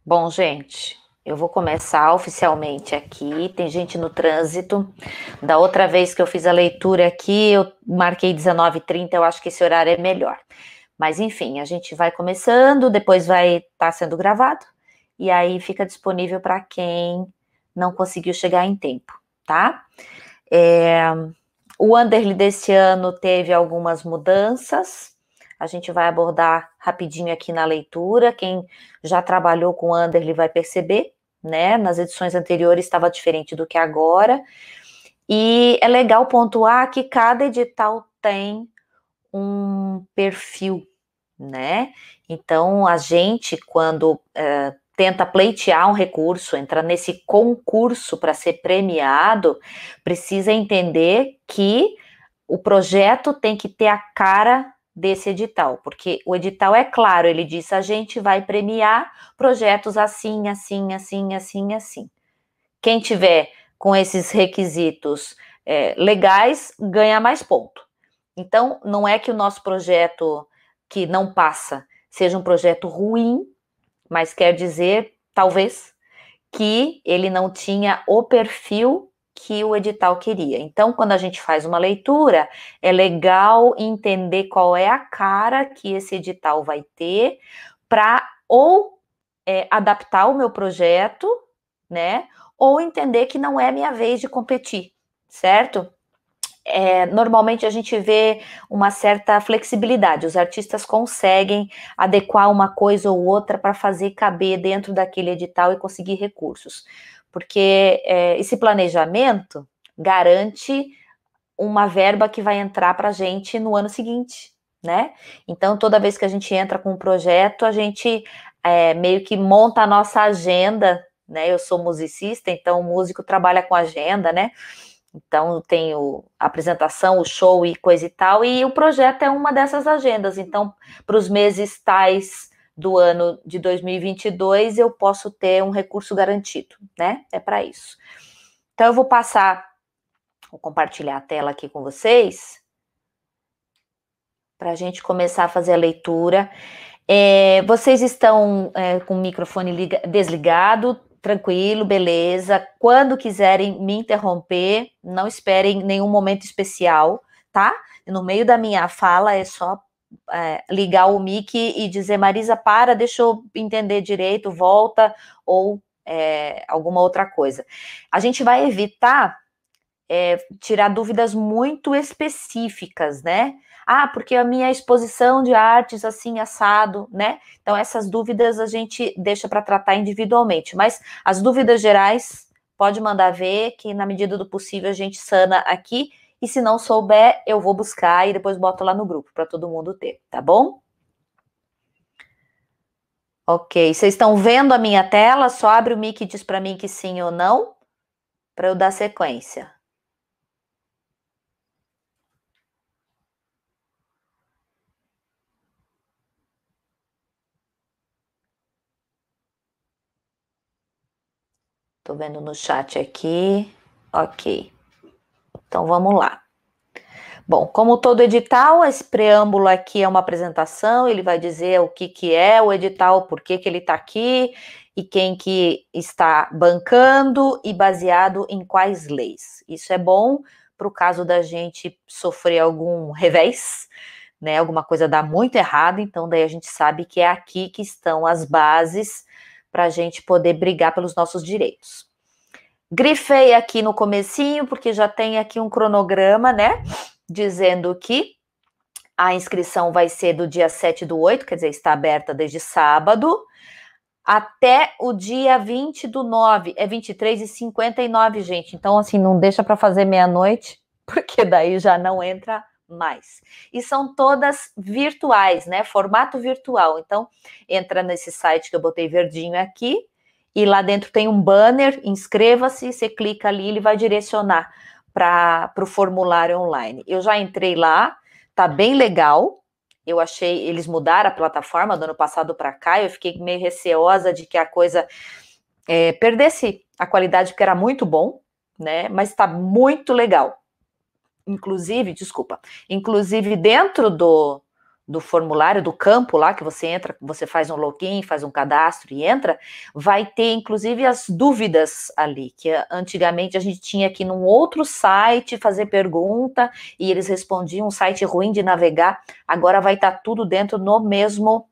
Bom, gente, eu vou começar oficialmente aqui. Tem gente no trânsito. Da outra vez que eu fiz a leitura aqui, eu marquei 19h30. Eu acho que esse horário é melhor. Mas enfim, a gente vai começando, depois vai estar sendo gravado e aí fica disponível para quem não conseguiu chegar em tempo, tá? É, o Anderly deste ano teve algumas mudanças. A gente vai abordar rapidinho aqui na leitura. Quem já trabalhou com o Anderly vai perceber, né? Nas edições anteriores estava diferente do que agora. E é legal pontuar que cada edital tem um perfil, né? Então, a gente, quando tenta pleitear um recurso, entra nesse concurso para ser premiado, precisa entender que o projeto tem que ter a cara desse edital, porque o edital é claro, ele diz: a gente vai premiar projetos assim, assim, assim, assim, assim. Quem tiver com esses requisitos legais ganha mais ponto. Então, não é que o nosso projeto que não passa seja um projeto ruim, mas quer dizer, talvez, que ele não tinha o perfil que o edital queria. Então, quando a gente faz uma leitura, é legal entender qual é a cara que esse edital vai ter para ou adaptar o meu projeto, né? Ou entender que não é minha vez de competir, certo? Normalmente a gente vê uma certa flexibilidade, os artistas conseguem adequar uma coisa ou outra para fazer caber dentro daquele edital e conseguir recursos, porque esse planejamento garante uma verba que vai entrar para a gente no ano seguinte, né? Então, toda vez que a gente entra com um projeto, a gente meio que monta a nossa agenda, né? Eu sou musicista, então o músico trabalha com agenda, né? Então, tem a apresentação, o show e coisa e tal, e o projeto é uma dessas agendas. Então, para os meses tais do ano de 2022, eu posso ter um recurso garantido, né? É para isso. Então, eu vou compartilhar a tela aqui com vocês, para a gente começar a fazer a leitura. Vocês estão com o microfone desligado, tranquilo, beleza. Quando quiserem me interromper, não esperem nenhum momento especial, tá? No meio da minha fala é só ligar o mic e dizer: Marisa, para, deixa eu entender direito, volta, ou alguma outra coisa. A gente vai evitar tirar dúvidas muito específicas, né? Ah, porque a minha exposição de artes assim assado, né? Então essas dúvidas a gente deixa para tratar individualmente, mas as dúvidas gerais pode mandar ver que na medida do possível a gente sana aqui, e se não souber eu vou buscar e depois boto lá no grupo para todo mundo ter, tá bom? Ok, vocês estão vendo a minha tela? Só abre o mic e diz para mim que sim ou não, para eu dar sequência. Tô vendo no chat aqui. Ok. Então vamos lá. Bom, como todo edital, esse preâmbulo aqui é uma apresentação, ele vai dizer o que é o edital, por que ele está aqui e quem que está bancando e baseado em quais leis. Isso é bom para o caso da gente sofrer algum revés, né? Alguma coisa dar muito errado, então daí a gente sabe que é aqui que estão as bases para a gente poder brigar pelos nossos direitos. Grifei aqui no comecinho, porque já tem aqui um cronograma, né? Dizendo que a inscrição vai ser do dia 7/8, quer dizer, está aberta desde sábado, até o dia 20/9. É 23h59, gente. Então, assim, não deixa para fazer meia-noite, porque daí já não entra mais. E são todas virtuais, né? Formato virtual. Então, entra nesse site que eu botei verdinho aqui, e lá dentro tem um banner, inscreva-se, você clica ali, ele vai direcionar para o formulário online. Eu já entrei lá, tá bem legal. Eu achei, eles mudaram a plataforma do ano passado para cá, eu fiquei meio receosa de que a coisa perdesse a qualidade, porque era muito bom, né? Mas está muito legal. Inclusive, desculpa, inclusive dentro do formulário, do campo lá que você entra, você faz um login, faz um cadastro e entra, vai ter inclusive as dúvidas ali, que antigamente a gente tinha aqui num outro site fazer pergunta e eles respondiam, um site ruim de navegar, agora vai estar tudo dentro na mesma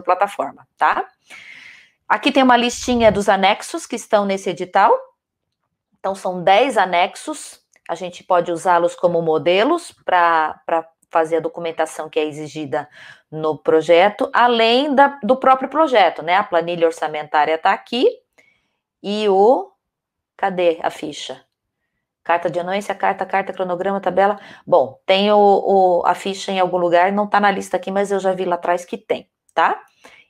plataforma, tá? Aqui tem uma listinha dos anexos que estão nesse edital. Então, são 10 anexos, a gente pode usá-los como modelos para fazer a documentação que é exigida no projeto, além do próprio projeto, né? A planilha orçamentária está aqui e cadê a ficha? Carta de anuência, carta, cronograma, tabela. Bom, tem a ficha em algum lugar, não está na lista aqui, mas eu já vi lá atrás que tem, tá?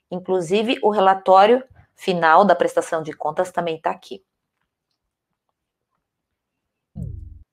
Inclusive, o relatório final da prestação de contas também está aqui.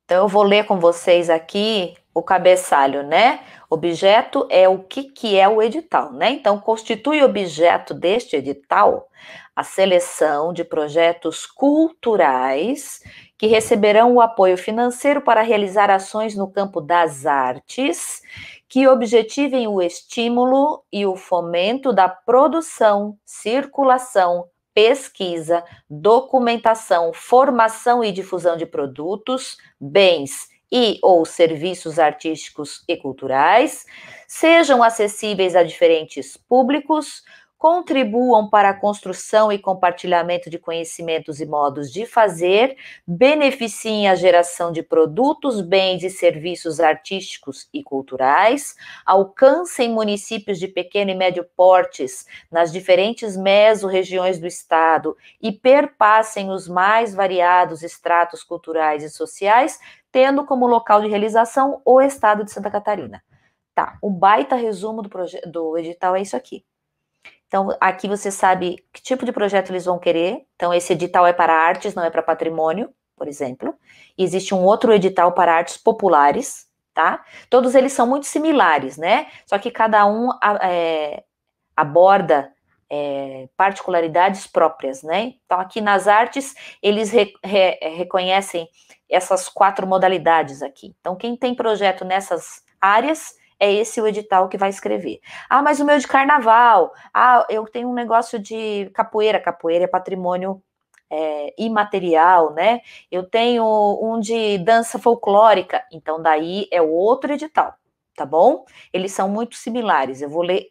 Então, eu vou ler com vocês aqui o cabeçalho, né? Objeto é o que é o edital, né? Então, constitui objeto deste edital a seleção de projetos culturais que receberão o apoio financeiro para realizar ações no campo das artes que objetivem o estímulo e o fomento da produção, circulação, pesquisa, documentação, formação e difusão de produtos, bens e ou serviços artísticos e culturais, sejam acessíveis a diferentes públicos, contribuam para a construção e compartilhamento de conhecimentos e modos de fazer, beneficiem a geração de produtos, bens e serviços artísticos e culturais, alcancem municípios de pequeno e médio portes nas diferentes mesorregiões do estado e perpassem os mais variados estratos culturais e sociais, tendo como local de realização o estado de Santa Catarina. Tá, o baita resumo do edital é isso aqui. Então, aqui você sabe que tipo de projeto eles vão querer. Então, esse edital é para artes, não é para patrimônio, por exemplo. E existe um outro edital para artes populares, tá? Todos eles são muito similares, né? Só que cada um aborda particularidades próprias, né? Então, aqui nas artes, eles reconhecem essas 4 modalidades aqui. Então, quem tem projeto nessas áreas, é esse o edital que vai escrever. Ah, mas o meu de carnaval. Ah, eu tenho um negócio de capoeira. Capoeira é patrimônio imaterial, né? Eu tenho um de dança folclórica. Então, daí é o outro edital, tá bom? Eles são muito similares. Eu vou ler,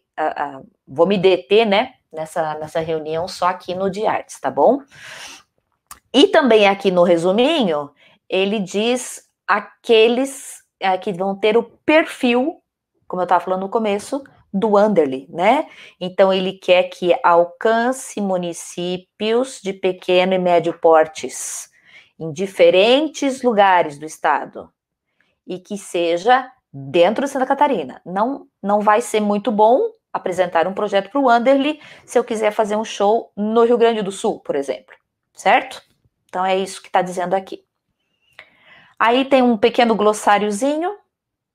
vou me deter, né? Nessa reunião só aqui no de artes, tá bom? E também aqui no resuminho, ele diz aqueles que vão ter o perfil, como eu estava falando no começo, do Wanderly, né? Então, ele quer que alcance municípios de pequeno e médio portes em diferentes lugares do estado e que seja dentro de Santa Catarina. Não vai ser muito bom apresentar um projeto para o Wanderly se eu quiser fazer um show no Rio Grande do Sul, por exemplo, certo? Então, é isso que está dizendo aqui. Aí tem um pequeno glossáriozinho,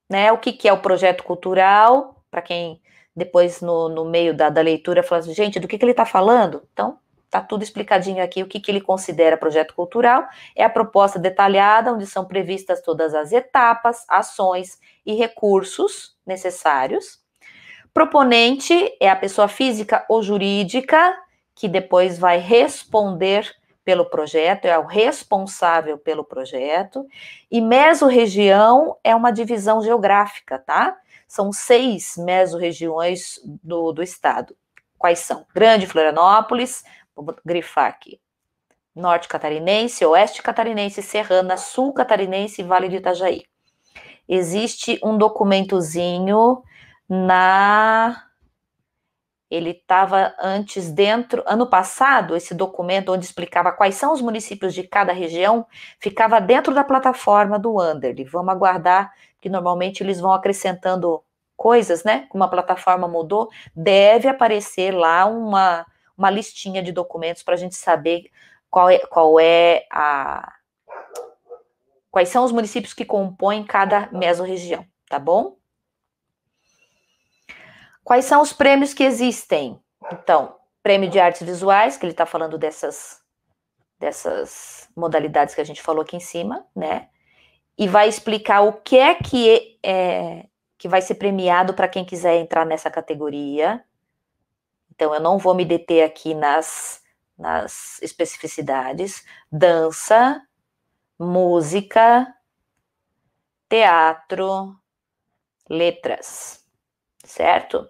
né? O que é o projeto cultural, para quem depois no meio da leitura fala assim, gente, do que ele está falando? Então, está tudo explicadinho aqui, o que ele considera projeto cultural. É a proposta detalhada, onde são previstas todas as etapas, ações e recursos necessários. Proponente é a pessoa física ou jurídica, que depois vai responder pelo projeto, é o responsável pelo projeto, e mesorregião é uma divisão geográfica, tá? São 6 mesorregiões do estado. Quais são? Grande Florianópolis, vou grifar aqui, Norte Catarinense, Oeste Catarinense, Serrana, Sul Catarinense e Vale do Itajaí. Existe um documentozinho ele estava antes ano passado, esse documento onde explicava quais são os municípios de cada região, ficava dentro da plataforma do Wanderly. Vamos aguardar, que normalmente eles vão acrescentando coisas, né? Como a plataforma mudou, deve aparecer lá uma listinha de documentos para a gente saber quais são os municípios que compõem cada mesorregião, tá bom? Quais são os prêmios que existem? Então, prêmio de artes visuais, que ele está falando dessas modalidades que a gente falou aqui em cima, né? E vai explicar o que que vai ser premiado para quem quiser entrar nessa categoria. Então, eu não vou me deter aqui nas especificidades. Dança, música, teatro, letras, certo?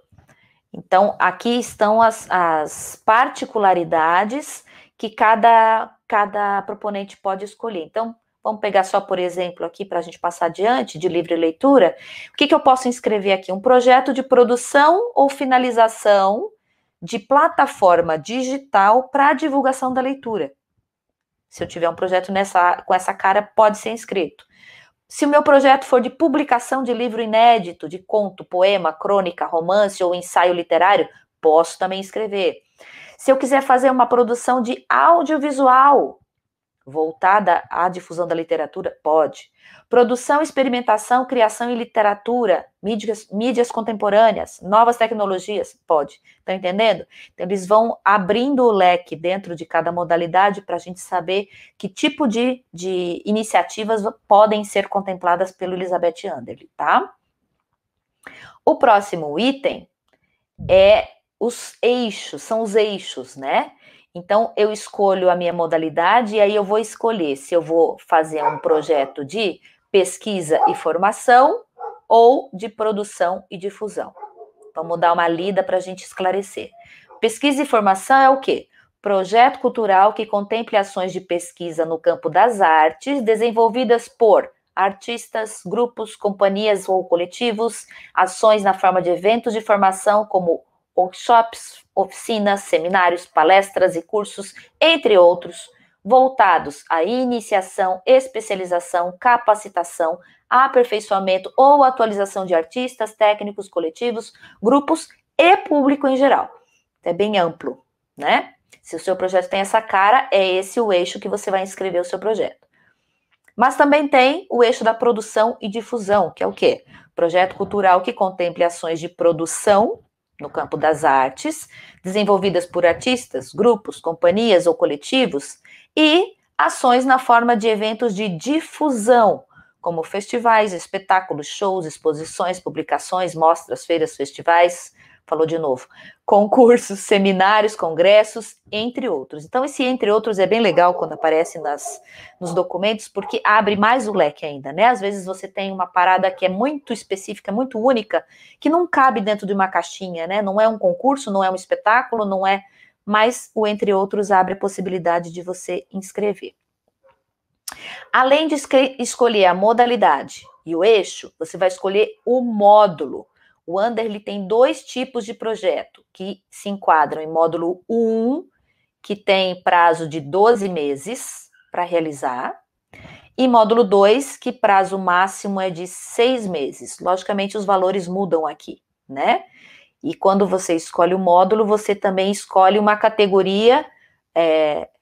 Então, aqui estão as particularidades que cada proponente pode escolher. Então, vamos pegar só, por exemplo, aqui para a gente passar adiante, de livre leitura. O que eu posso inscrever aqui? Um projeto de produção ou finalização de plataforma digital para divulgação da leitura. Se eu tiver um projeto com essa cara, pode ser inscrito. Se o meu projeto for de publicação de livro inédito, de conto, poema, crônica, romance ou ensaio literário, posso também escrever. Se eu quiser fazer uma produção de audiovisual voltada à difusão da literatura, pode. Produção, experimentação, criação em literatura, mídias contemporâneas, novas tecnologias, pode. Estão entendendo? Então, eles vão abrindo o leque dentro de cada modalidade para a gente saber que tipo de iniciativas podem ser contempladas pelo Elizabeth Anderle, tá? O próximo item é os eixos, são os eixos, né? Então, eu escolho a minha modalidade e aí eu vou escolher se eu vou fazer um projeto de pesquisa e formação ou de produção e difusão. Vamos dar uma lida para a gente esclarecer. Pesquisa e formação é o quê? Projeto cultural que contemple ações de pesquisa no campo das artes desenvolvidas por artistas, grupos, companhias ou coletivos, ações na forma de eventos de formação como workshops, oficinas, seminários, palestras e cursos, entre outros, voltados à iniciação, especialização, capacitação, aperfeiçoamento ou atualização de artistas, técnicos, coletivos, grupos e público em geral. É bem amplo, né? Se o seu projeto tem essa cara, é esse o eixo que você vai inscrever o seu projeto. Mas também tem o eixo da produção e difusão, que é o quê? Projeto cultural que contemple ações de produção no campo das artes, desenvolvidas por artistas, grupos, companhias ou coletivos, e ações na forma de eventos de difusão, como festivais, espetáculos, shows, exposições, publicações, mostras, feiras, festivais, falou de novo, concursos, seminários, congressos, entre outros. Então, esse entre outros é bem legal quando aparece nos documentos, porque abre mais o leque ainda, né? Às vezes você tem uma parada que é muito específica, muito única, que não cabe dentro de uma caixinha, né? Não é um concurso, não é um espetáculo, não é... Mas o entre outros abre a possibilidade de você inscrever. Além de escolher a modalidade e o eixo, você vai escolher o módulo. O Anderle tem 2 tipos de projeto que se enquadram em módulo 1, que tem prazo de 12 meses para realizar, e módulo 2, que prazo máximo é de 6 meses. Logicamente, os valores mudam aqui, né? E quando você escolhe o módulo, você também escolhe uma categoria,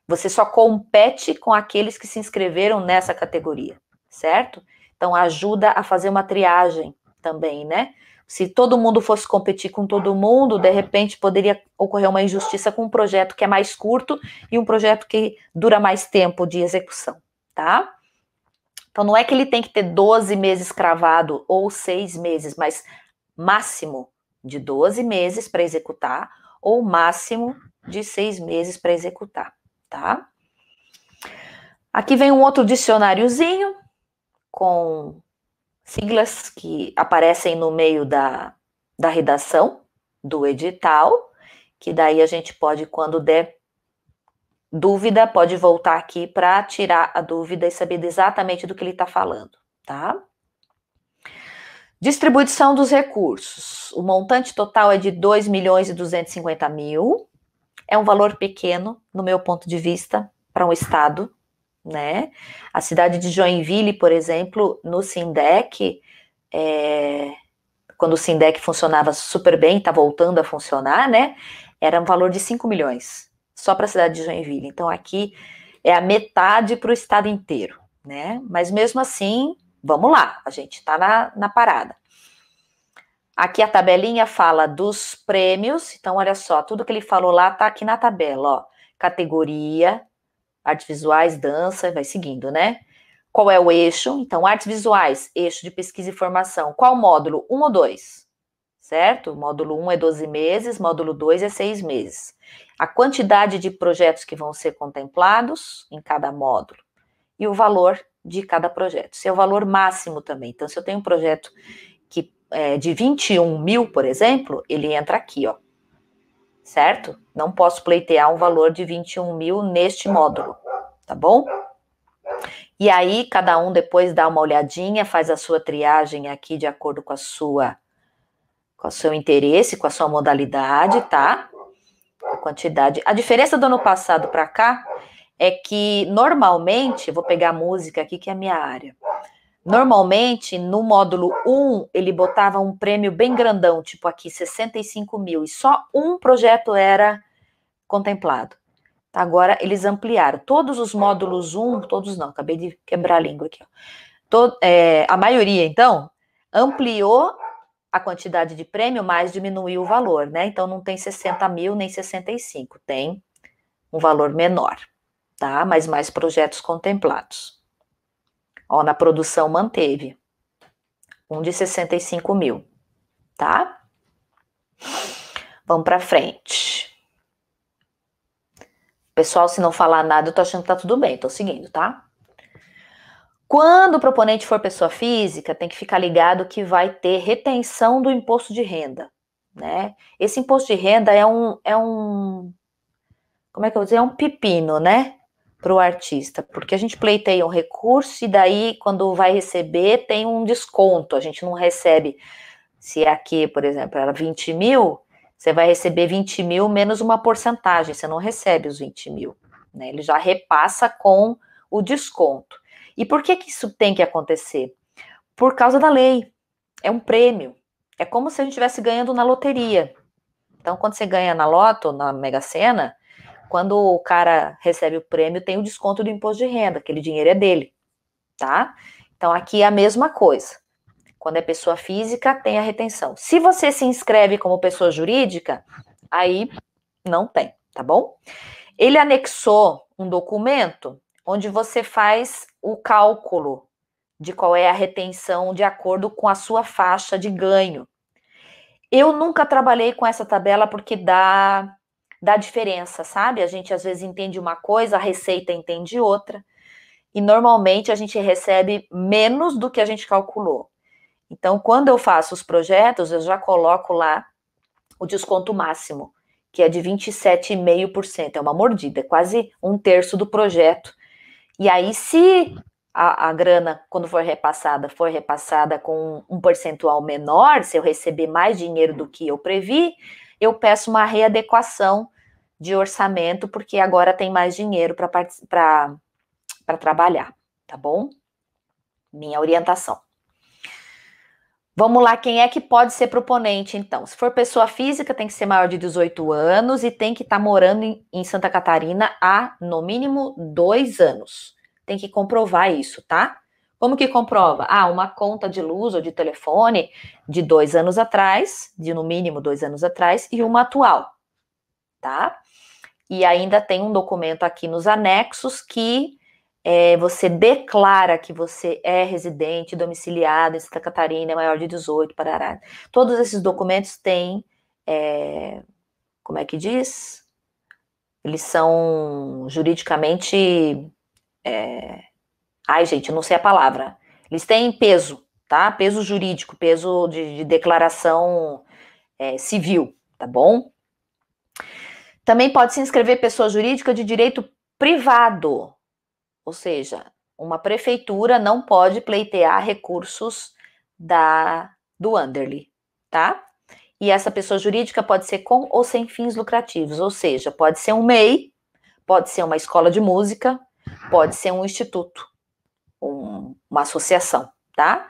você só compete com aqueles que se inscreveram nessa categoria, certo? Então, ajuda a fazer uma triagem também, né? Se todo mundo fosse competir com todo mundo, de repente poderia ocorrer uma injustiça com um projeto que é mais curto e um projeto que dura mais tempo de execução, tá? Então, não é que ele tem que ter 12 meses cravado ou 6 meses, mas máximo de 12 meses para executar ou máximo de 6 meses para executar, tá? Aqui vem um outro dicionáriozinho com siglas que aparecem no meio da redação do edital, que daí a gente pode, quando der dúvida, pode voltar aqui para tirar a dúvida e saber exatamente do que ele está falando, tá? Distribuição dos recursos. O montante total é de 2.250.000. É um valor pequeno, no meu ponto de vista, para um estado, né? A cidade de Joinville, por exemplo, no Sindec, quando o Sindec funcionava super bem, está voltando a funcionar, né? Era um valor de 5 milhões, só para a cidade de Joinville. Então, aqui é a metade para o estado inteiro, né? Mas mesmo assim, vamos lá, a gente está na parada. Aqui a tabelinha fala dos prêmios, então olha só, tudo que ele falou lá está aqui na tabela, ó. Categoria, artes visuais, dança, vai seguindo, né? Qual é o eixo? Então, artes visuais, eixo de pesquisa e formação. Qual módulo? 1 ou 2? Certo? Módulo 1 é 12 meses, módulo 2 é 6 meses. A quantidade de projetos que vão ser contemplados em cada módulo e o valor de cada projeto. Esse é o valor máximo também. Então, se eu tenho um projeto que é de 21 mil, por exemplo, ele entra aqui, ó. Certo? Não posso pleitear um valor de 21 mil neste módulo, tá bom? E aí, cada um depois dá uma olhadinha, faz a sua triagem aqui de acordo com o seu interesse, com a sua modalidade, tá? A quantidade. A diferença do ano passado para cá é que, normalmente, vou pegar a música aqui, que é a minha área. Normalmente, no módulo 1, ele botava um prêmio bem grandão, tipo aqui, 65 mil, e só um projeto era contemplado. Agora, eles ampliaram. Todos os módulos 1, todos não, acabei de quebrar a língua aqui. Ó. A maioria, então, ampliou a quantidade de prêmio, mas diminuiu o valor, né? Então, não tem 60 mil nem 65, tem um valor menor, tá? Mas mais projetos contemplados. Ó, na produção manteve um de 65 mil, tá? Vamos para frente. Pessoal, se não falar nada, eu tô achando que tá tudo bem, tô seguindo, tá? Quando o proponente for pessoa física, tem que ficar ligado que vai ter retenção do imposto de renda, né? Esse imposto de renda como é que eu vou dizer? É um pepino, né? Para o artista, porque a gente pleiteia um recurso e daí, quando vai receber, tem um desconto. A gente não recebe, se aqui, por exemplo, era 20 mil, você vai receber 20 mil menos uma porcentagem, você não recebe os 20 mil, né? Ele já repassa com o desconto. E por que isso tem que acontecer? Por causa da lei. É um prêmio. É como se a gente estivesse ganhando na loteria. Então, quando você ganha na Loto, na Mega Sena, quando o cara recebe o prêmio, tem o desconto do imposto de renda, aquele dinheiro é dele, tá? Então, aqui é a mesma coisa. Quando é pessoa física, tem a retenção. Se você se inscreve como pessoa jurídica, aí não tem, tá bom? Ele anexou um documento onde você faz o cálculo de qual é a retenção de acordo com a sua faixa de ganho. Eu nunca trabalhei com essa tabela porque dá diferença, sabe? A gente às vezes entende uma coisa, a Receita entende outra, e normalmente a gente recebe menos do que a gente calculou. Então, quando eu faço os projetos, eu já coloco lá o desconto máximo, que é de 27,5%, é uma mordida, é quase um terço do projeto. E aí, se a grana, quando for repassada com um percentual menor, se eu receber mais dinheiro do que eu previ, eu peço uma readequação de orçamento, porque agora tem mais dinheiro para trabalhar, tá bom? Minha orientação. Vamos lá, quem é que pode ser proponente, então? Se for pessoa física, tem que ser maior de 18 anos e tem que estar morando em Santa Catarina há, no mínimo, 2 anos. Tem que comprovar isso, tá? Como que comprova? Uma conta de luz ou de telefone de 2 anos atrás, de no mínimo 2 anos atrás, e uma atual, tá? E ainda tem um documento aqui nos anexos que você declara que você é residente, domiciliado em Santa Catarina, é maior de 18, parará. Todos esses documentos têm, como é que diz? Eles são juridicamente... gente, eu não sei a palavra. Eles têm peso, tá? Peso jurídico, peso de declaração civil, tá bom? Também pode se inscrever pessoa jurídica de direito privado, ou seja, uma prefeitura não pode pleitear recursos do Underly, tá? E essa pessoa jurídica pode ser com ou sem fins lucrativos, ou seja, pode ser um MEI, pode ser uma escola de música, pode ser um instituto, uma associação, tá?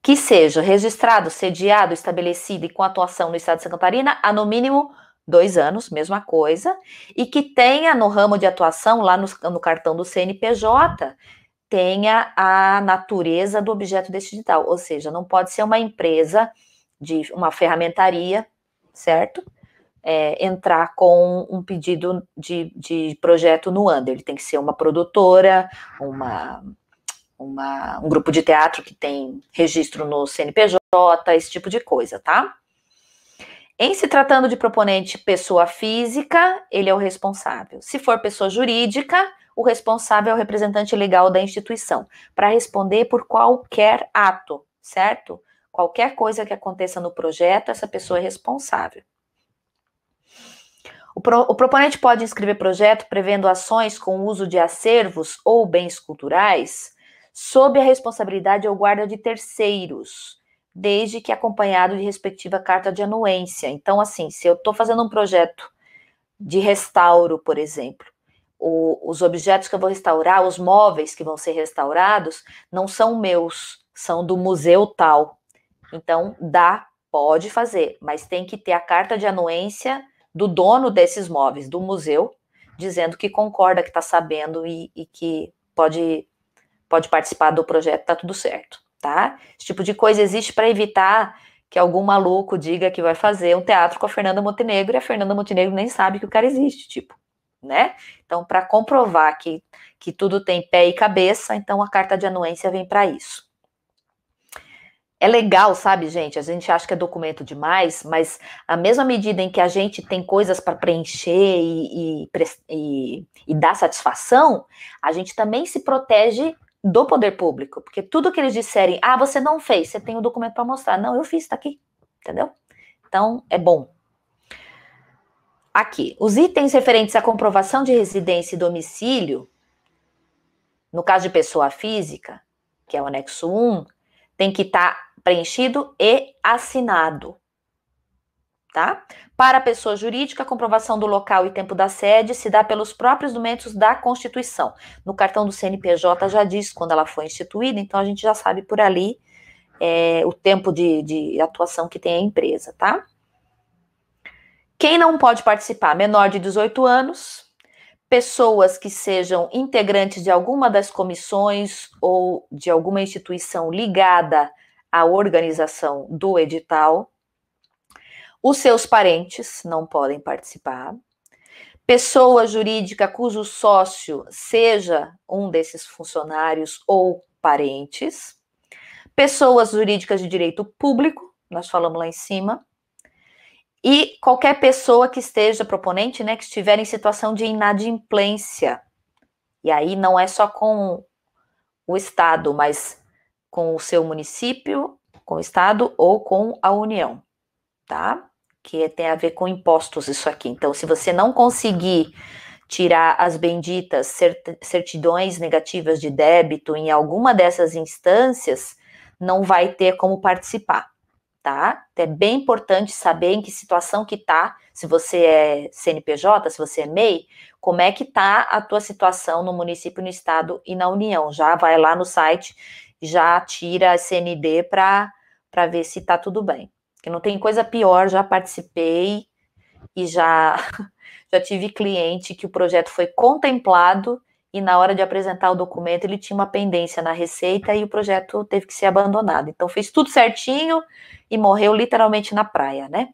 Que seja registrado, sediado, estabelecido e com atuação no estado de Santa Catarina há no mínimo 2 anos, mesma coisa, e que tenha no ramo de atuação, lá no cartão do CNPJ, tenha a natureza do objeto digital, ou seja, não pode ser uma empresa de uma ferramentaria, certo? Entrar com um pedido de projeto no Under, ele tem que ser uma produtora, um grupo de teatro que tem registro no CNPJ, esse tipo de coisa, tá? Em se tratando de proponente pessoa física, ele é o responsável. Se for pessoa jurídica, o responsável é o representante legal da instituição, para responder por qualquer ato, certo? Qualquer coisa que aconteça no projeto, essa pessoa é responsável. O proponente pode inscrever projeto prevendo ações com uso de acervos ou bens culturais sob a responsabilidade ou guarda de terceiros, desde que acompanhado de respectiva carta de anuência. Então, assim, se eu estou fazendo um projeto de restauro, por exemplo, os objetos que eu vou restaurar, os móveis que vão ser restaurados, não são meus, são do museu tal. Então, pode fazer, mas tem que ter a carta de anuência do dono desses móveis, do museu, dizendo que concorda, que está sabendo e que pode participar do projeto, tá tudo certo, tá? Esse tipo de coisa existe para evitar que algum maluco diga que vai fazer um teatro com a Fernanda Montenegro e a Fernanda Montenegro nem sabe que o cara existe, tipo, né? Então, para comprovar que tudo tem pé e cabeça, então a carta de anuência vem para isso. É legal, sabe, gente? A gente acha que é documento demais, mas à mesma medida em que a gente tem coisas para preencher e dar satisfação, a gente também se protege do poder público, porque tudo que eles disserem, você não fez, você tem o documento para mostrar. Não, eu fiz, tá aqui, entendeu? Então, é bom. Aqui, os itens referentes à comprovação de residência e domicílio, no caso de pessoa física, que é o anexo 1, tem que estar preenchido e assinado, tá? Para a pessoa jurídica, a comprovação do local e tempo da sede se dá pelos próprios documentos da Constituição. No cartão do CNPJ já diz quando ela foi instituída, então a gente já sabe por ali o tempo de atuação que tem a empresa, tá? Quem não pode participar? Menor de 18 anos, pessoas que sejam integrantes de alguma das comissões ou de alguma instituição ligada à organização do edital. Os seus parentes não podem participar. Pessoa jurídica cujo sócio seja um desses funcionários ou parentes. Pessoas jurídicas de direito público, nós falamos lá em cima. E qualquer pessoa que esteja proponente, né, que estiver em situação de inadimplência. E aí não é só com o Estado, mas com o seu município, com o Estado ou com a União, tá? Que tem a ver com impostos isso aqui. Então, se você não conseguir tirar as benditas certidões negativas de débito em alguma dessas instâncias, não vai ter como participar, tá? É bem importante saber em que situação que tá, se você é CNPJ, se você é MEI, como é que tá a tua situação no município, no estado e na União. Já vai lá no site, já tira a CND para ver se tá tudo bem. Porque não tem coisa pior, já participei e já tive cliente que o projeto foi contemplado e na hora de apresentar o documento ele tinha uma pendência na Receita e o projeto teve que ser abandonado. Então fez tudo certinho e morreu literalmente na praia, né?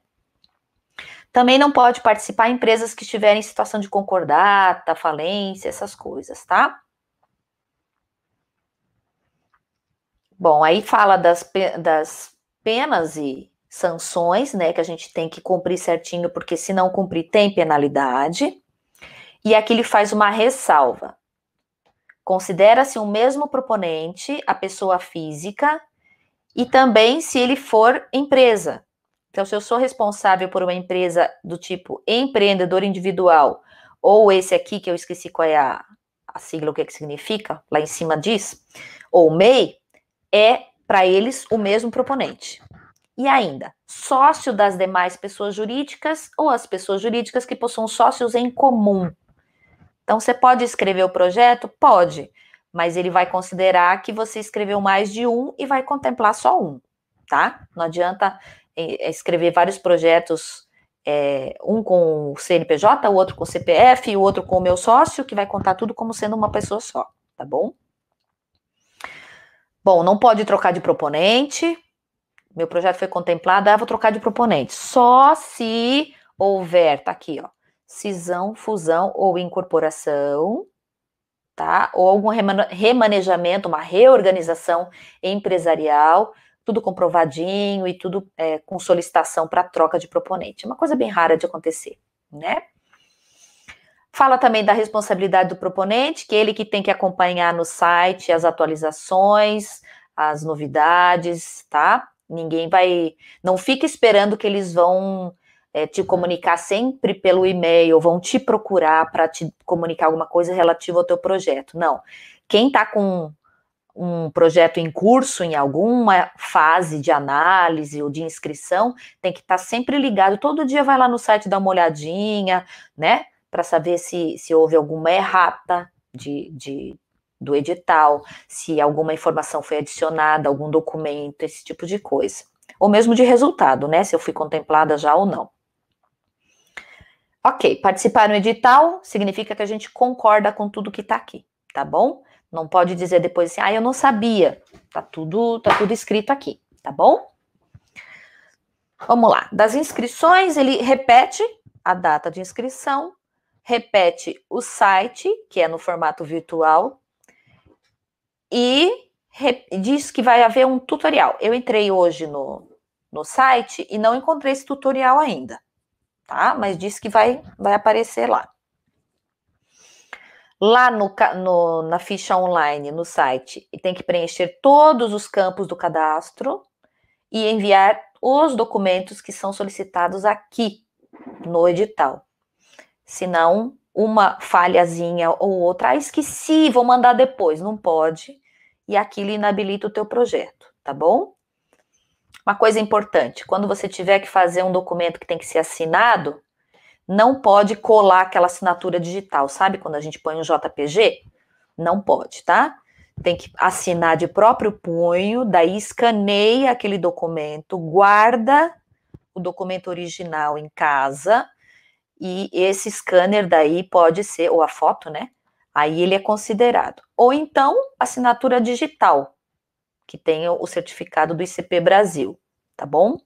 Também não pode participar empresas que estiverem em situação de concordata, falência, essas coisas, tá? Bom, aí fala das penas e sanções, né, que a gente tem que cumprir certinho, porque se não cumprir tem penalidade. E aqui ele faz uma ressalva. Considera-se o mesmo proponente a pessoa física e também se ele for empresa. Então, se eu sou responsável por uma empresa do tipo empreendedor individual, ou esse aqui que eu esqueci qual é a sigla, o que significa, lá em cima diz, ou MEI, é para eles o mesmo proponente. E ainda, sócio das demais pessoas jurídicas ou as pessoas jurídicas que possuam sócios em comum. Então, você pode escrever o projeto? Pode, mas ele vai considerar que você escreveu mais de um e vai contemplar só um, tá? Não adianta escrever vários projetos, um com o CNPJ, o outro com o CPF, o outro com o meu sócio, que vai contar tudo como sendo uma pessoa só, tá bom? Bom, não pode trocar de proponente. Meu projeto foi contemplado, vou trocar de proponente. Só se houver, tá aqui, ó, cisão, fusão ou incorporação, tá? Ou algum remanejamento, uma reorganização empresarial, tudo comprovadinho e tudo com solicitação para troca de proponente. É uma coisa bem rara de acontecer, né? Fala também da responsabilidade do proponente, que é ele que tem que acompanhar no site as atualizações, as novidades, tá? Ninguém vai... Não fica esperando que eles vão te comunicar sempre pelo e-mail, vão te procurar para te comunicar alguma coisa relativa ao teu projeto. Não. Quem está com um projeto em curso, em alguma fase de análise ou de inscrição, tem que estar sempre ligado. Todo dia vai lá no site dar uma olhadinha, né? Para saber se houve alguma errata do edital, se alguma informação foi adicionada, algum documento, esse tipo de coisa. Ou mesmo de resultado, né? Se eu fui contemplada já ou não. Ok, participar no edital significa que a gente concorda com tudo que está aqui, tá bom? Não pode dizer depois assim, eu não sabia. Tá tudo escrito aqui, tá bom? Vamos lá. Das inscrições, ele repete a data de inscrição, repete o site, que é no formato virtual, e diz que vai haver um tutorial. Eu entrei hoje no site e não encontrei esse tutorial ainda, tá? Mas diz que vai aparecer lá. Lá na ficha online, no site, tem que preencher todos os campos do cadastro e enviar os documentos que são solicitados aqui no edital. Senão, uma falhazinha ou outra, esqueci, vou mandar depois, não pode, e aquilo inabilita o teu projeto, tá bom? Uma coisa importante, quando você tiver que fazer um documento que tem que ser assinado, não pode colar aquela assinatura digital, sabe quando a gente põe um JPG? Não pode, tá? Tem que assinar de próprio punho, daí escaneia aquele documento, guarda o documento original em casa, e esse scanner daí pode ser, ou a foto, né? Aí ele é considerado. Ou então, assinatura digital, que tenha o certificado do ICP Brasil, tá bom?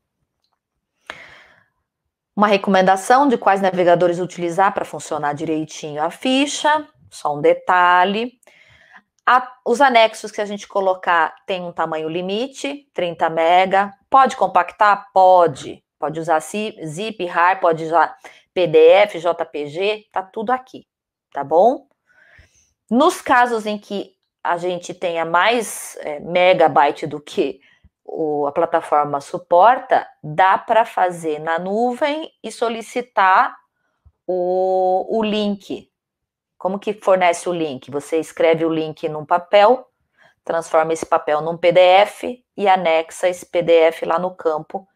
Uma recomendação de quais navegadores utilizar para funcionar direitinho a ficha, só um detalhe. Os anexos que a gente colocar tem um tamanho limite, 30 mega. Pode compactar? Pode. Pode usar zip, RAR, pode usar PDF, JPG, tá tudo aqui, tá bom? Nos casos em que a gente tenha mais megabyte do que a plataforma suporta, dá para fazer na nuvem e solicitar o link. Como que fornece o link? Você escreve o link num papel, transforma esse papel num PDF e anexa esse PDF lá no campo,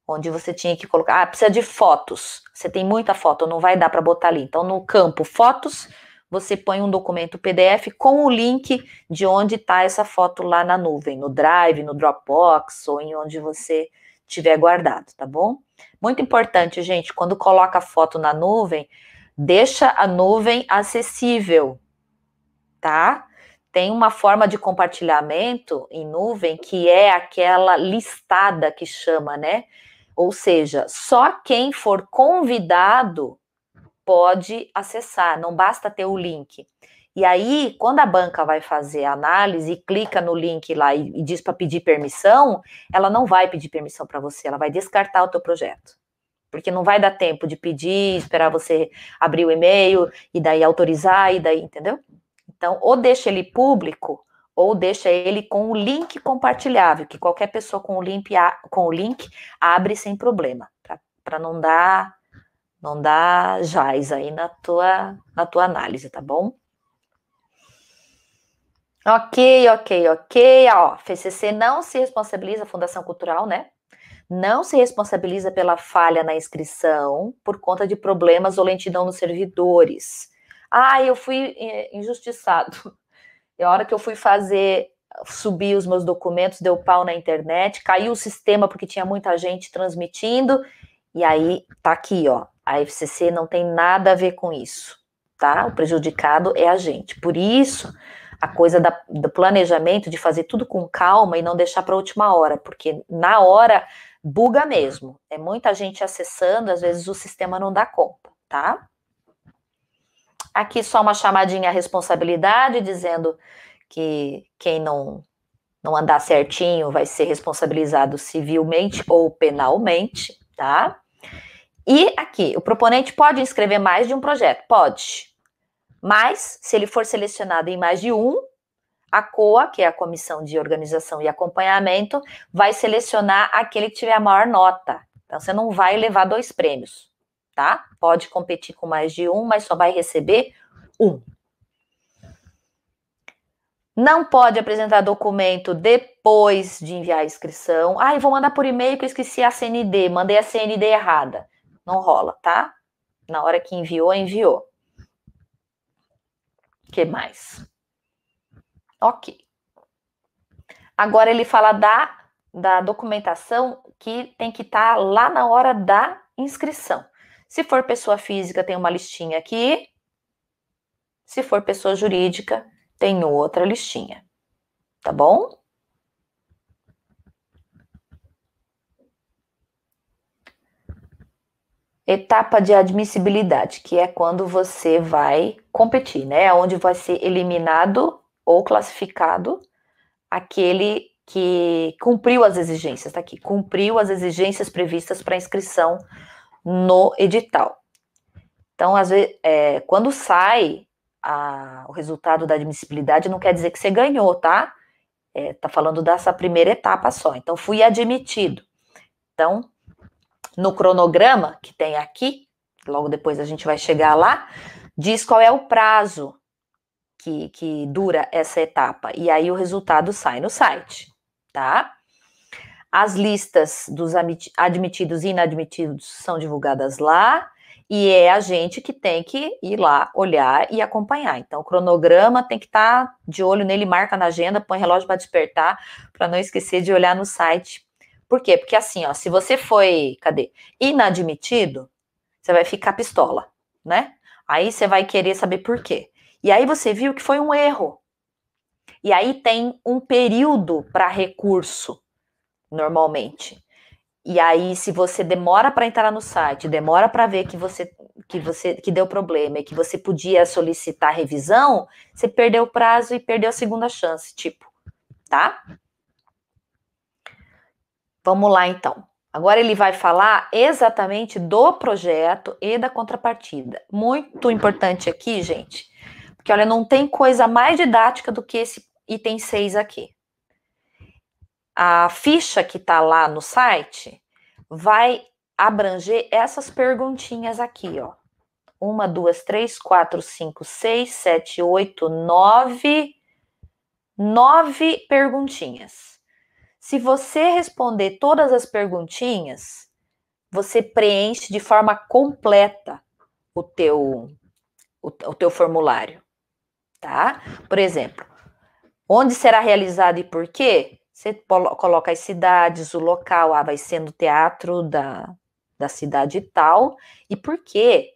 onde você tinha que colocar, precisa de fotos. Você tem muita foto, não vai dar para botar ali. Então, no campo fotos, você põe um documento PDF com o link de onde está essa foto lá na nuvem, no Drive, no Dropbox ou em onde você tiver guardado, tá bom? Muito importante, gente, quando coloca a foto na nuvem, deixa a nuvem acessível, tá? Tem uma forma de compartilhamento em nuvem que é aquela listada que chama, né? Ou seja, só quem for convidado pode acessar, não basta ter o link. E aí, quando a banca vai fazer a análise e clica no link lá e diz para pedir permissão, ela não vai pedir permissão para você, ela vai descartar o teu projeto. Porque não vai dar tempo de pedir, esperar você abrir o e-mail e daí autorizar e daí, entendeu? Então, ou deixa ele público, ou deixa ele com o link compartilhável, que qualquer pessoa com o link abre sem problema, para não dar jaz aí na tua análise, tá bom? Ok. Ó, FCC não se responsabiliza, a Fundação Cultural, né? Não se responsabiliza pela falha na inscrição por conta de problemas ou lentidão nos servidores. Eu fui injustiçado. E a hora que eu fui subir os meus documentos, deu pau na internet, caiu o sistema porque tinha muita gente transmitindo, e aí tá aqui, ó, a FCC não tem nada a ver com isso, tá? O prejudicado é a gente. Por isso, a coisa do planejamento, de fazer tudo com calma e não deixar para a última hora, porque na hora buga mesmo. É muita gente acessando, às vezes o sistema não dá conta, tá? Aqui só uma chamadinha à responsabilidade, dizendo que quem não andar certinho vai ser responsabilizado civilmente ou penalmente, tá? E aqui, o proponente pode inscrever mais de um projeto? Pode. Mas, se ele for selecionado em mais de um, a COA, que é a Comissão de Organização e Acompanhamento, vai selecionar aquele que tiver a maior nota. Então, você não vai levar 2 prêmios, tá? Pode competir com mais de um, mas só vai receber um. Não pode apresentar documento depois de enviar a inscrição. Ah, eu vou mandar por e-mail que eu esqueci a CND, mandei a CND errada. Não rola, tá? Na hora que enviou, enviou. O que mais? Ok. Agora ele fala da documentação que tem que estar lá na hora da inscrição. Se for pessoa física, tem uma listinha aqui. Se for pessoa jurídica, tem outra listinha. Tá bom? Etapa de admissibilidade, que é quando você vai competir, né? Onde vai ser eliminado ou classificado aquele que cumpriu as exigências, tá aqui, cumpriu as exigências previstas para inscrição no edital. Então, às vezes, quando sai o resultado da admissibilidade, não quer dizer que você ganhou, tá? Tá falando dessa primeira etapa só. Então, fui admitido. Então, no cronograma que tem aqui, logo depois a gente vai chegar lá, diz qual é o prazo que dura essa etapa. E aí o resultado sai no site, tá? As listas dos admitidos e inadmitidos são divulgadas lá, e é a gente que tem que ir lá, olhar e acompanhar. Então, o cronograma tem que estar de olho nele, marca na agenda, põe relógio para despertar, para não esquecer de olhar no site. Por quê? Porque assim, ó, se você foi, inadmitido, você vai ficar pistola, né? Aí você vai querer saber por quê. E aí você viu que foi um erro. E aí tem um período para recurso, normalmente. E aí, se você demora para entrar no site, demora para ver que deu problema e que você podia solicitar revisão, você perdeu o prazo e perdeu a segunda chance, tipo, tá? Vamos lá, então. Agora ele vai falar exatamente do projeto e da contrapartida. Muito importante aqui, gente, porque, olha, não tem coisa mais didática do que esse item 6 aqui. A ficha que está lá no site vai abranger essas perguntinhas aqui, ó. 1, 2, 3, 4, 5, 6, 7, 8, 9. 9 perguntinhas. Se você responder todas as perguntinhas, você preenche de forma completa o teu formulário, tá? Por exemplo, onde será realizado e por quê? Você coloca as cidades, o local, vai ser no teatro da cidade tal, e por quê?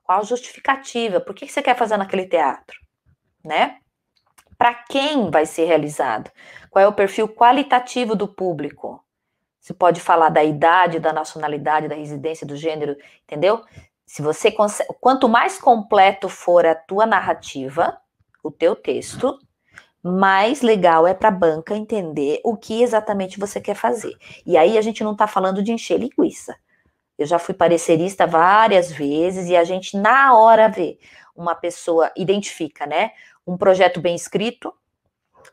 Qual a justificativa? Por que você quer fazer naquele teatro, né? Para quem vai ser realizado? Qual é o perfil qualitativo do público? Você pode falar da idade, da nacionalidade, da residência, do gênero, entendeu? Se você quanto mais completo for a tua narrativa, o teu texto, mais legal é para a banca entender o que exatamente você quer fazer. E aí a gente não está falando de encher linguiça. Eu já fui parecerista várias vezes e a gente na hora vê uma pessoa, identifica, né? Um projeto bem escrito,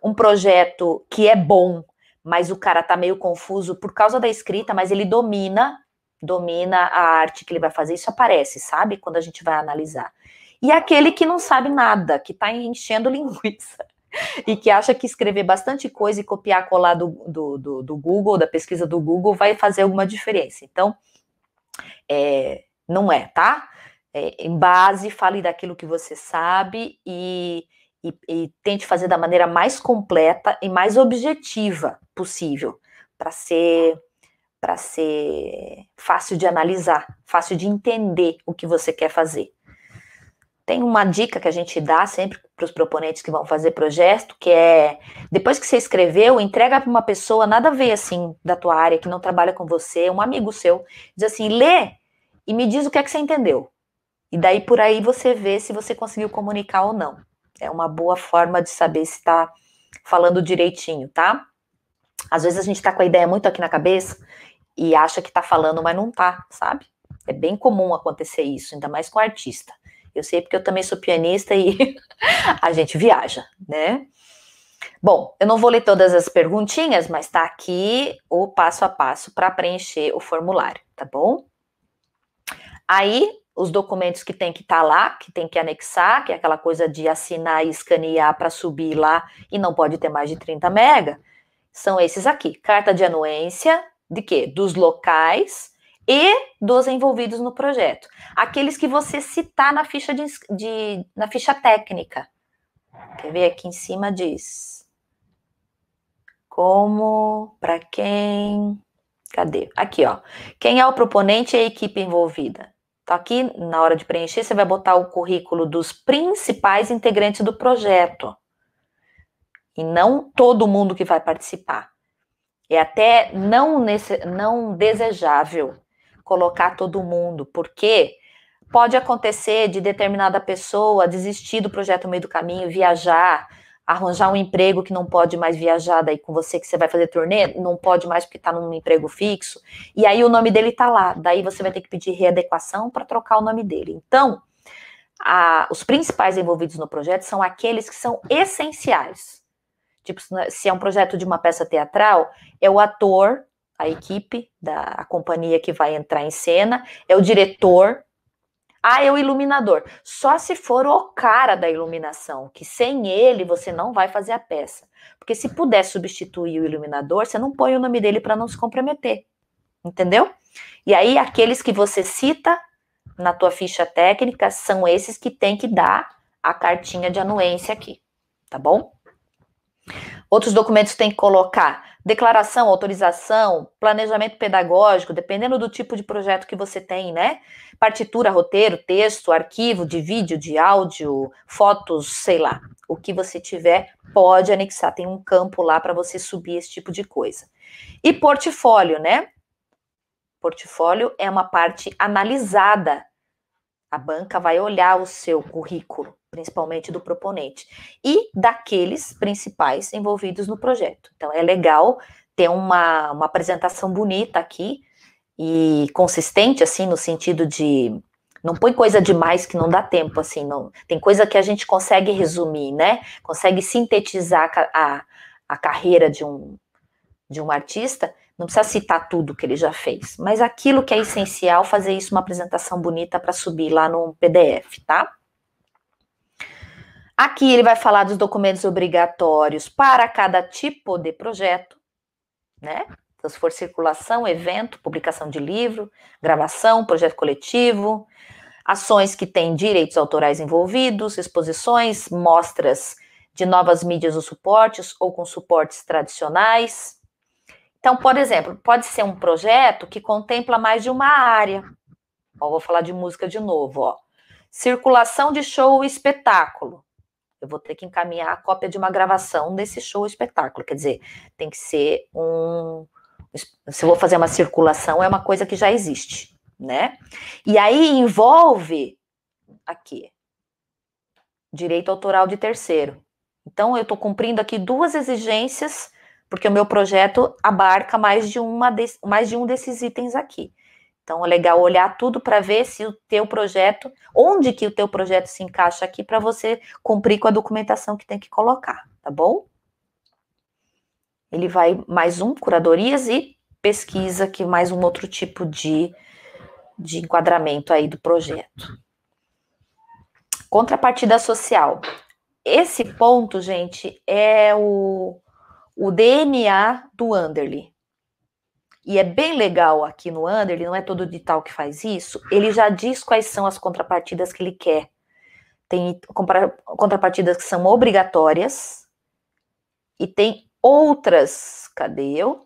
um projeto que é bom, mas o cara tá meio confuso por causa da escrita, mas ele domina a arte que ele vai fazer. Isso aparece, sabe? Quando a gente vai analisar. E aquele que não sabe nada, que tá enchendo linguiça e que acha que escrever bastante coisa e copiar, colar do Google, da pesquisa do Google, vai fazer alguma diferença. Então, não é, tá? Em base, fale daquilo que você sabe e tente fazer da maneira mais completa e mais objetiva possível, para ser fácil de analisar, fácil de entender o que você quer fazer. Tem uma dica que a gente dá sempre para os proponentes que vão fazer projeto, que é, depois que você escreveu, entrega para uma pessoa, nada a ver, assim, da tua área, que não trabalha com você, um amigo seu, diz assim, lê e me diz o que é que você entendeu. E daí por aí você vê se você conseguiu comunicar ou não. É uma boa forma de saber se está falando direitinho, tá? Às vezes a gente tá com a ideia muito aqui na cabeça e acha que tá falando, mas não tá, sabe? É bem comum acontecer isso, ainda mais com artista. Eu sei porque eu também sou pianista e a gente viaja, né? Bom, eu não vou ler todas as perguntinhas, mas tá aqui o passo a passo para preencher o formulário, tá bom? Aí, os documentos que tem que estar lá, que tem que anexar, que é aquela coisa de assinar e escanear para subir lá e não pode ter mais de 30 mega, são esses aqui. Carta de anuência, de quê? Dos locais e dos envolvidos no projeto. Aqueles que você citar na ficha, na ficha técnica. Quer ver? Aqui em cima diz. Como, para quem... Cadê? Aqui, ó. Quem é o proponente e a equipe envolvida. Então, aqui, na hora de preencher, você vai botar o currículo dos principais integrantes do projeto. E não todo mundo que vai participar. É até não desejável colocar todo mundo, porque pode acontecer de determinada pessoa desistir do projeto no meio do caminho, viajar, arranjar um emprego que não pode mais viajar, daí com você que você vai fazer turnê, não pode mais porque está num emprego fixo, e aí o nome dele está lá, daí você vai ter que pedir readequação para trocar o nome dele. Então, os principais envolvidos no projeto são aqueles que são essenciais. Tipo, se é um projeto de uma peça teatral, é o ator, a equipe a companhia que vai entrar em cena, é o diretor, é o iluminador. Só se for o cara da iluminação, que sem ele você não vai fazer a peça. Porque se puder substituir o iluminador, você não põe o nome dele para não se comprometer. Entendeu? E aí, aqueles que você cita na tua ficha técnica são esses que tem que dar a cartinha de anuência aqui. Tá bom? Outros documentos tem que colocar declaração, autorização, planejamento pedagógico, dependendo do tipo de projeto que você tem, né? Partitura, roteiro, texto, arquivo de vídeo, de áudio, fotos, sei lá. O que você tiver, pode anexar. Tem um campo lá para você subir esse tipo de coisa. E portfólio, né? Portfólio é uma parte analisada. A banca vai olhar o seu currículo, principalmente do proponente, e daqueles principais envolvidos no projeto. Então, é legal ter uma apresentação bonita aqui e consistente, assim, no sentido de... Não põe coisa demais que não dá tempo, assim, não, tem coisa que a gente consegue resumir, né? Consegue sintetizar a carreira de um artista. Não precisa citar tudo que ele já fez, mas aquilo que é essencial, fazer isso uma apresentação bonita para subir lá no PDF, tá? Aqui ele vai falar dos documentos obrigatórios para cada tipo de projeto, né? Então, se for circulação, evento, publicação de livro, gravação, projeto coletivo, ações que têm direitos autorais envolvidos, exposições, mostras de novas mídias ou suportes, ou com suportes tradicionais. Então, por exemplo, pode ser um projeto que contempla mais de uma área. Ó, vou falar de música de novo, ó. Circulação de show ou espetáculo. Eu vou ter que encaminhar a cópia de uma gravação desse show ou espetáculo. Quer dizer, tem que ser se eu vou fazer uma circulação, é uma coisa que já existe, né? E aí envolve, aqui, direito autoral de terceiro. Então, eu estou cumprindo aqui duas exigências, porque o meu projeto abarca mais de um desses itens aqui. Então, é legal olhar tudo para ver se o teu projeto, onde que o teu projeto se encaixa aqui para você cumprir com a documentação que tem que colocar, tá bom? Ele vai mais curadorias e pesquisa, que mais um outro tipo de enquadramento aí do projeto. Contrapartida social. Esse ponto, gente, é o DNA do Underly. E é bem legal aqui no Underly, não é todo edital que faz isso, ele já diz quais são as contrapartidas que ele quer. Tem contrapartidas que são obrigatórias e tem outras, cadê eu?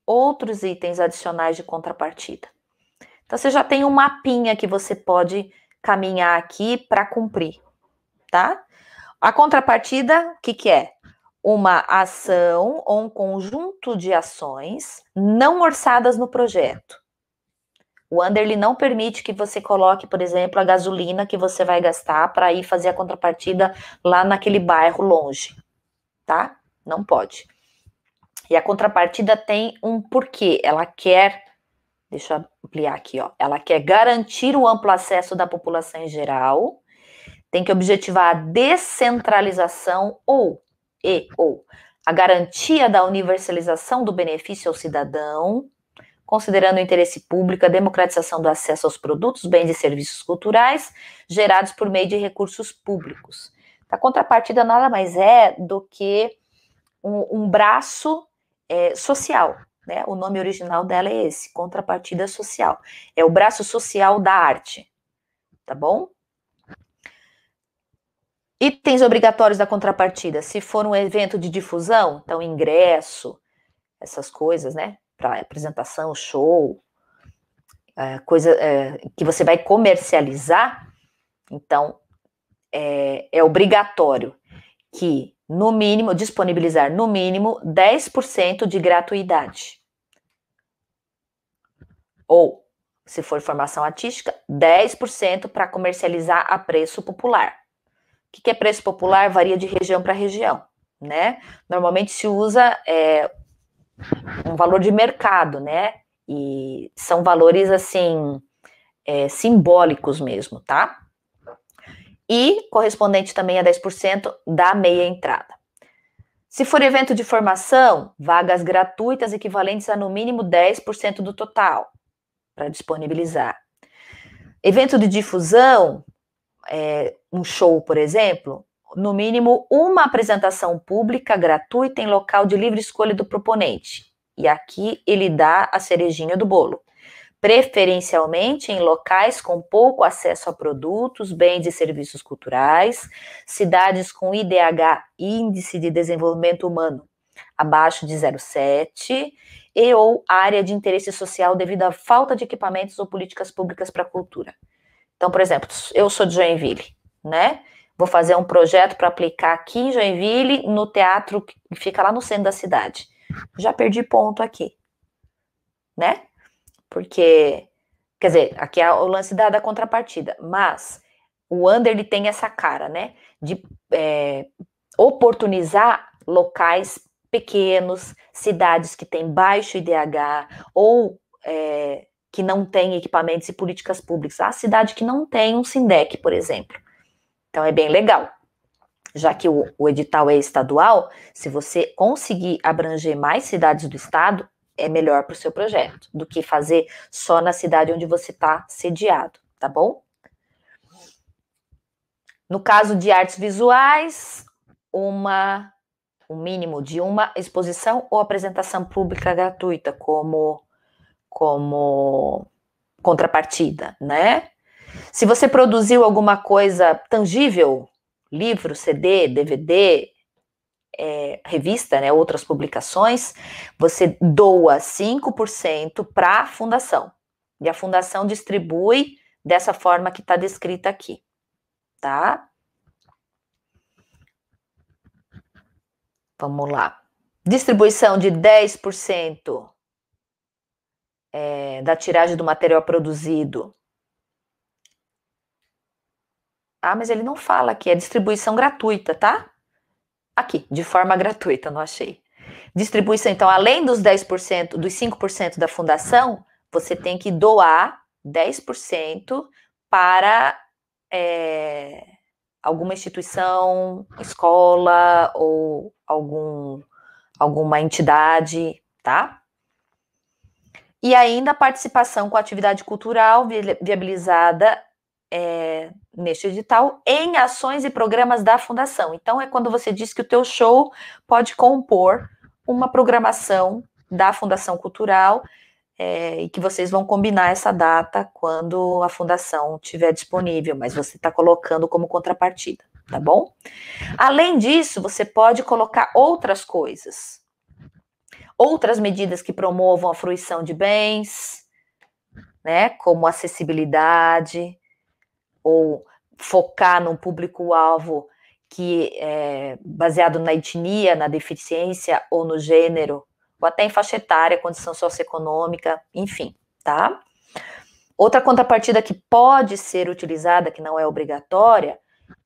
Outros itens adicionais de contrapartida. Então, você já tem um mapinha que você pode caminhar aqui para cumprir, tá? A contrapartida, o que é? Uma ação ou um conjunto de ações não orçadas no projeto. O under ele não permite que você coloque, por exemplo, a gasolina que você vai gastar para ir fazer a contrapartida lá naquele bairro longe, tá? Não pode. E a contrapartida tem um porquê. Ela quer, deixa eu ampliar aqui, ó. Ela quer garantir o amplo acesso da população em geral, tem que objetivar a descentralização ou a garantia da universalização do benefício ao cidadão, considerando o interesse público, a democratização do acesso aos produtos, bens e serviços culturais gerados por meio de recursos públicos. A contrapartida nada mais é do que um braço social, né? O nome original dela é esse, contrapartida social. É o braço social da arte, tá bom? Itens obrigatórios da contrapartida. Se for um evento de difusão, então ingresso, essas coisas, né? Para apresentação, show, coisa que você vai comercializar, então é obrigatório que, no mínimo, disponibilizar no mínimo 10% de gratuidade. Ou, se for formação artística, 10% para comercializar a preço popular. O que é preço popular? Varia de região para região, né? Normalmente se usa um valor de mercado, né? E são valores, assim, simbólicos mesmo, tá? E correspondente também a 10% da meia entrada. Se for evento de formação, vagas gratuitas equivalentes a no mínimo 10% do total para disponibilizar. Evento de difusão, um show, por exemplo, no mínimo uma apresentação pública gratuita em local de livre escolha do proponente. E aqui ele dá a cerejinha do bolo. Preferencialmente em locais com pouco acesso a produtos, bens e serviços culturais, cidades com IDH, Índice de Desenvolvimento Humano, abaixo de 0,7, e ou área de interesse social devido à falta de equipamentos ou políticas públicas para a cultura. Então, por exemplo, eu sou de Joinville, né? Vou fazer um projeto para aplicar aqui em Joinville, no teatro que fica lá no centro da cidade. Já perdi ponto aqui, né? Porque, quer dizer, aqui é o lance da contrapartida, mas o under ele tem essa cara, né? De oportunizar locais pequenos, cidades que têm baixo IDH ou que não têm equipamentos e políticas públicas. A cidade que não tem um SINDEC, por exemplo. Então é bem legal. Já que o edital é estadual, se você conseguir abranger mais cidades do estado, é melhor para o seu projeto, do que fazer só na cidade onde você está sediado, tá bom? No caso de artes visuais, um mínimo de uma exposição ou apresentação pública gratuita como contrapartida, né? Se você produziu alguma coisa tangível, livro, CD, DVD, revista, né, outras publicações, você doa 5% para a fundação. E a fundação distribui dessa forma que está descrita aqui, tá? Vamos lá. Distribuição de 10% da tiragem do material produzido. Ah, mas ele não fala aqui, é distribuição gratuita, tá? Aqui, de forma gratuita, não achei. Distribuição, então, além dos 10%, dos 5% da fundação, você tem que doar 10% para alguma instituição, escola ou alguma entidade, tá? E ainda a participação com a atividade cultural viabilizada neste edital em ações e programas da fundação. Então, é quando você diz que o teu show pode compor uma programação da Fundação Cultural e que vocês vão combinar essa data quando a fundação estiver disponível, mas você está colocando como contrapartida, tá bom? Além disso, você pode colocar outras coisas, outras medidas que promovam a fruição de bens, né, como acessibilidade, ou focar num público-alvo que é baseado na etnia, na deficiência ou no gênero, ou até em faixa etária, condição socioeconômica, enfim, tá? Outra contrapartida que pode ser utilizada, que não é obrigatória,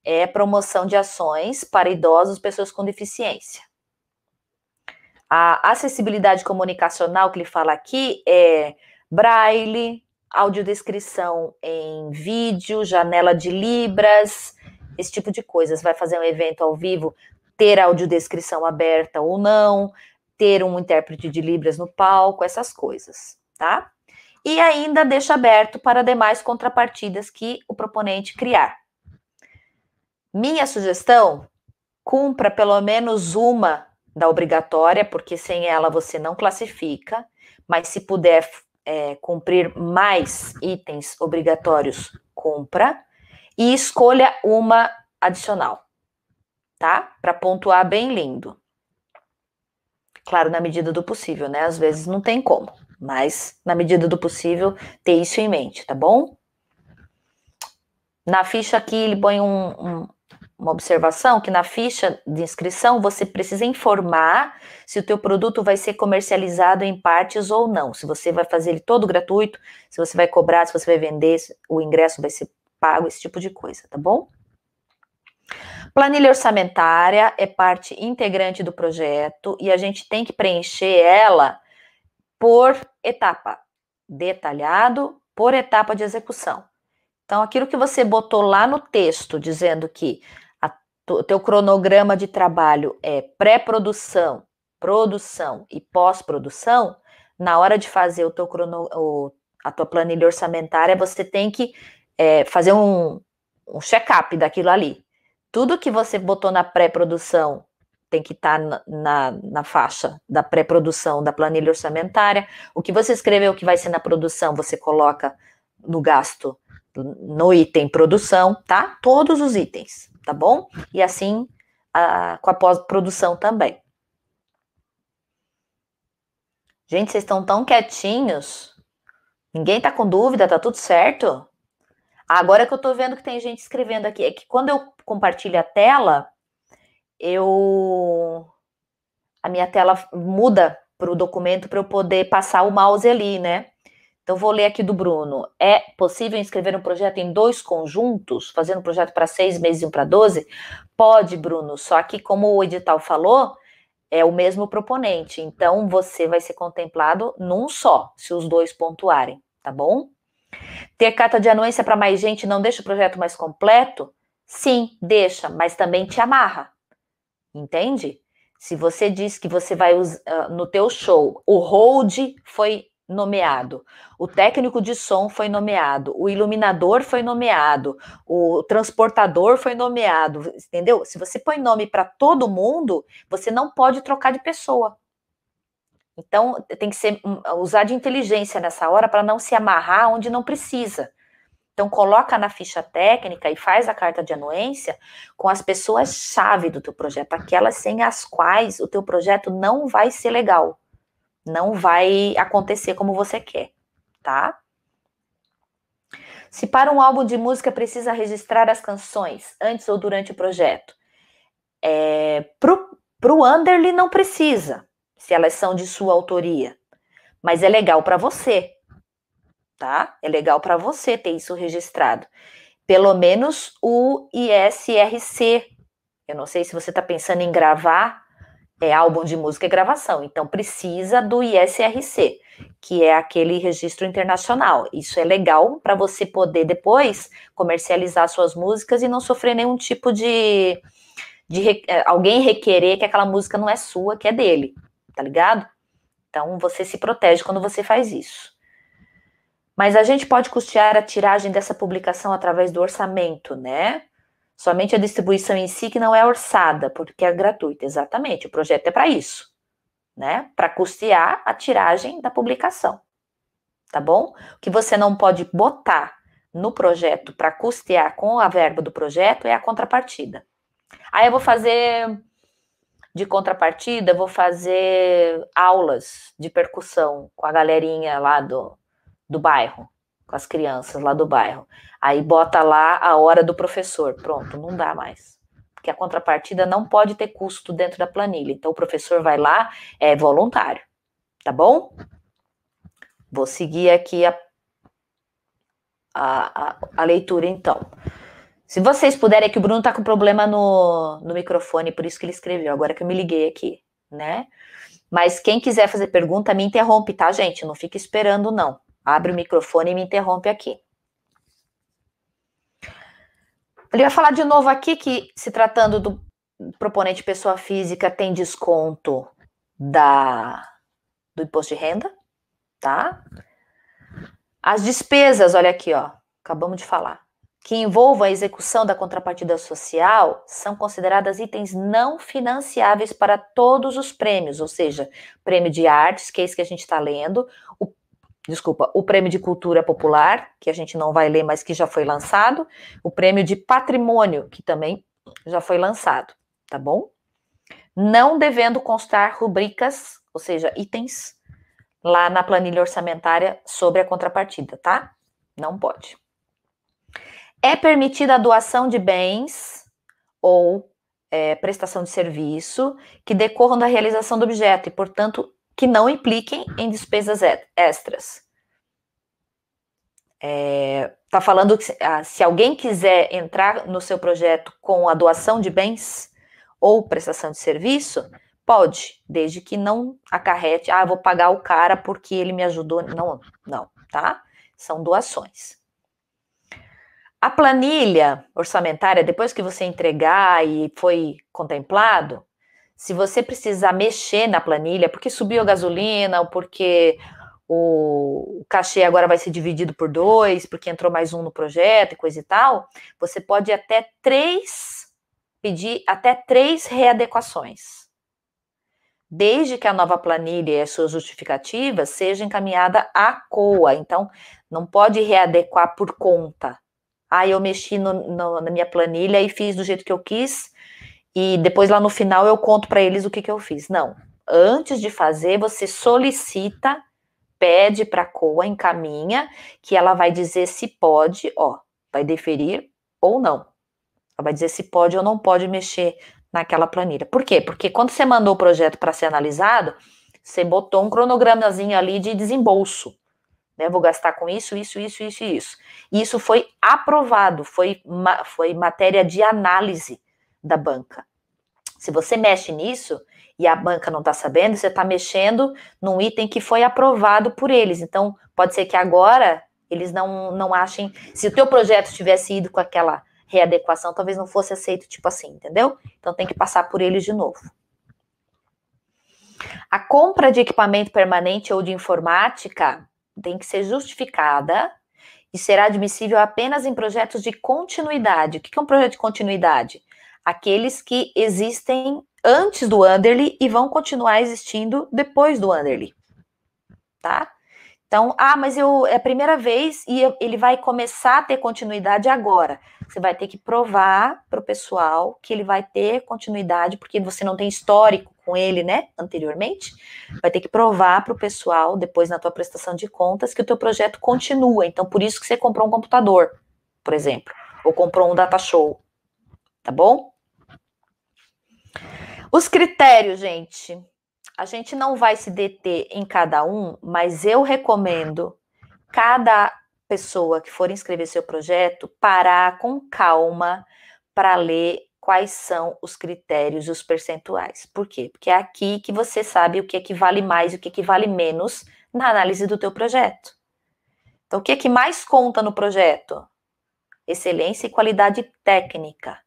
é promoção de ações para idosos, pessoas com deficiência. A acessibilidade comunicacional que ele fala aqui é braille, audiodescrição em vídeo, janela de libras, esse tipo de coisas. Vai fazer um evento ao vivo, ter audiodescrição aberta ou não, ter um intérprete de libras no palco, essas coisas, tá? E ainda deixa aberto para demais contrapartidas que o proponente criar. Minha sugestão, cumpra pelo menos uma da obrigatória, porque sem ela você não classifica, mas se puder cumprir mais itens obrigatórios, cumpra, e escolha uma adicional, tá? Para pontuar bem lindo. Claro, na medida do possível, né? Às vezes não tem como, mas na medida do possível, ter isso em mente, tá bom? Na ficha aqui ele põe uma observação que na ficha de inscrição você precisa informar se o teu produto vai ser comercializado em partes ou não, se você vai fazer ele todo gratuito, se você vai cobrar, se você vai vender, se o ingresso vai ser pago, esse tipo de coisa, tá bom? Planilha orçamentária é parte integrante do projeto e a gente tem que preencher ela por etapa, detalhado por etapa de execução. Então, aquilo que você botou lá no texto, dizendo que o teu cronograma de trabalho é pré-produção, produção e pós-produção, na hora de fazer a tua planilha orçamentária, você tem que fazer um check-up daquilo ali. Tudo que você botou na pré-produção tem que estar na faixa da pré-produção da planilha orçamentária. O que você escreveu que vai ser na produção, você coloca no gasto, no item produção, tá? Todos os itens, tá bom? E assim com a pós-produção também. Gente, vocês estão tão quietinhos? Ninguém tá com dúvida? Tá tudo certo? Agora que eu tô vendo que tem gente escrevendo aqui, é que quando eu compartilho a tela, a minha tela muda para o documento para eu poder passar o mouse ali, né? Então, vou ler aqui do Bruno. É possível inscrever um projeto em 2 conjuntos, fazendo um projeto para 6 meses e um para 12? Pode, Bruno, só que como o edital falou, é o mesmo proponente. Então, você vai ser contemplado num só, se os dois pontuarem, tá bom? Ter carta de anuência para mais gente não deixa o projeto mais completo? Sim, deixa, mas também te amarra. Entende? Se você diz que você vai usar no teu show, o hold foi nomeado, o técnico de som foi nomeado, o iluminador foi nomeado, o transportador foi nomeado, entendeu? Se você põe nome para todo mundo, você não pode trocar de pessoa. Então, tem que usar de inteligência nessa hora para não se amarrar onde não precisa. Então, coloca na ficha técnica e faz a carta de anuência com as pessoas-chave do teu projeto, aquelas sem as quais o teu projeto não vai ser legal, não vai acontecer como você quer, tá? Se para um álbum de música precisa registrar as canções antes ou durante o projeto, pro Underly não precisa, se elas são de sua autoria, mas é legal para você, tá? É legal para você ter isso registrado. Pelo menos o ISRC. Eu não sei se você está pensando em gravar álbum de música e gravação, então precisa do ISRC, que é aquele registro internacional. Isso é legal para você poder depois comercializar suas músicas e não sofrer nenhum tipo de alguém requerer que aquela música não é sua, que é dele, tá ligado? Então você se protege quando você faz isso. Mas a gente pode custear a tiragem dessa publicação através do orçamento, né? Somente a distribuição em si que não é orçada, porque é gratuita. Exatamente, o projeto é para isso, né? Para custear a tiragem da publicação, tá bom? O que você não pode botar no projeto para custear com a verba do projeto é a contrapartida. Aí eu vou fazer de contrapartida, vou fazer aulas de percussão com a galerinha lá do bairro, com as crianças lá do bairro. Aí bota lá a hora do professor. Pronto, não dá mais. Porque a contrapartida não pode ter custo dentro da planilha. Então o professor vai lá, é voluntário. Tá bom? Vou seguir aqui a leitura, então. Se vocês puderem, é que o Bruno tá com problema no microfone, por isso que ele escreveu, agora que eu me liguei aqui, né? Mas quem quiser fazer pergunta, me interrompe, tá, gente? Não fica esperando, não. Abre o microfone e me interrompe aqui. Ele vai falar de novo aqui que, se tratando do proponente pessoa física, tem desconto do imposto de renda, tá? As despesas, olha aqui, ó, acabamos de falar, que envolvam a execução da contrapartida social são consideradas itens não financiáveis para todos os prêmios, ou seja, prêmio de artes, que é esse que a gente está lendo, o prêmio de cultura popular, que a gente não vai ler, mas que já foi lançado, o prêmio de patrimônio, que também já foi lançado, tá bom? Não devendo constar rubricas, ou seja, itens, lá na planilha orçamentária sobre a contrapartida, tá? Não pode. É permitida a doação de bens ou prestação de serviço que decorram da realização do objeto e, portanto, que não impliquem em despesas extras. Tá falando que se alguém quiser entrar no seu projeto com a doação de bens ou prestação de serviço, pode, desde que não acarrete, vou pagar o cara porque ele me ajudou. Não, tá? São doações. A planilha orçamentária, depois que você entregar e foi contemplado, se você precisar mexer na planilha, porque subiu a gasolina, ou porque o cachê agora vai ser dividido por 2, porque entrou mais um no projeto e coisa e tal, você pode pedir até 3 readequações. Desde que a nova planilha e as suas justificativas sejam encaminhadas à COA. Então, não pode readequar por conta. Eu mexi na minha planilha e fiz do jeito que eu quis, e depois lá no final eu conto para eles o que eu fiz. Não. Antes de fazer, você solicita, pede para a COA, encaminha, que ela vai dizer se pode, vai deferir ou não. Ela vai dizer se pode ou não pode mexer naquela planilha. Por quê? Porque quando você mandou o projeto para ser analisado, você botou um cronogramazinho ali de desembolso. Né? Vou gastar com isso, isso, isso, isso e isso. E isso foi aprovado, foi matéria de análise da banca. Se você mexe nisso e a banca não está sabendo, você está mexendo num item que foi aprovado por eles. Então, pode ser que agora eles não achem... Se o teu projeto tivesse ido com aquela readequação, talvez não fosse aceito tipo assim, entendeu? Então, tem que passar por eles de novo. A compra de equipamento permanente ou de informática tem que ser justificada e será admissível apenas em projetos de continuidade. O que é um projeto de continuidade? Aqueles que existem antes do Underly e vão continuar existindo depois do Underly, tá? Então, mas é a primeira vez e ele vai começar a ter continuidade agora. Você vai ter que provar para o pessoal que ele vai ter continuidade, porque você não tem histórico com ele, né, anteriormente. Vai ter que provar para o pessoal, depois na tua prestação de contas, que o teu projeto continua. Então, por isso que você comprou um computador, por exemplo, ou comprou um data show, tá bom? Os critérios, gente... A gente não vai se deter em cada um, mas eu recomendo cada pessoa que for inscrever seu projeto parar com calma para ler quais são os critérios e os percentuais. Por quê? Porque é aqui que você sabe o que é que vale mais e o que é que vale menos na análise do teu projeto. Então, o que é que mais conta no projeto? Excelência e qualidade técnica.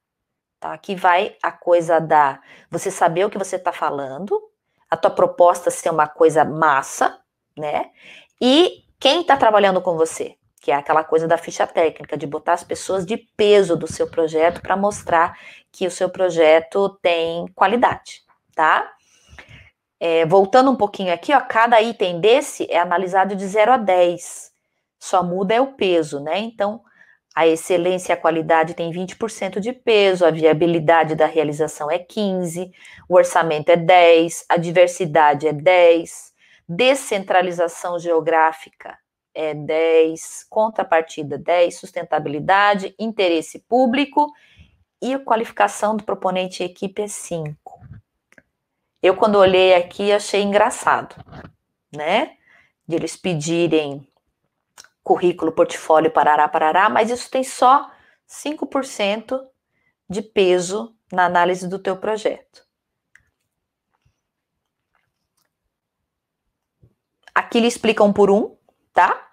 Tá? Aqui vai a coisa da você saber o que você está falando, a tua proposta ser uma coisa massa, né? E quem está trabalhando com você, que é aquela coisa da ficha técnica, de botar as pessoas de peso do seu projeto para mostrar que o seu projeto tem qualidade, tá? Voltando um pouquinho aqui, cada item desse é analisado de 0 a 10. Só muda o peso, né? Então, a excelência e a qualidade tem 20% de peso, a viabilidade da realização é 15%, o orçamento é 10%, a diversidade é 10%, descentralização geográfica é 10%, contrapartida 10%, sustentabilidade, interesse público e a qualificação do proponente e equipe é 5%. Eu, quando olhei aqui, achei engraçado, né? De eles pedirem currículo, portfólio, parará, parará, mas isso tem só 5% de peso na análise do teu projeto. Aqui ele explica um por um, tá?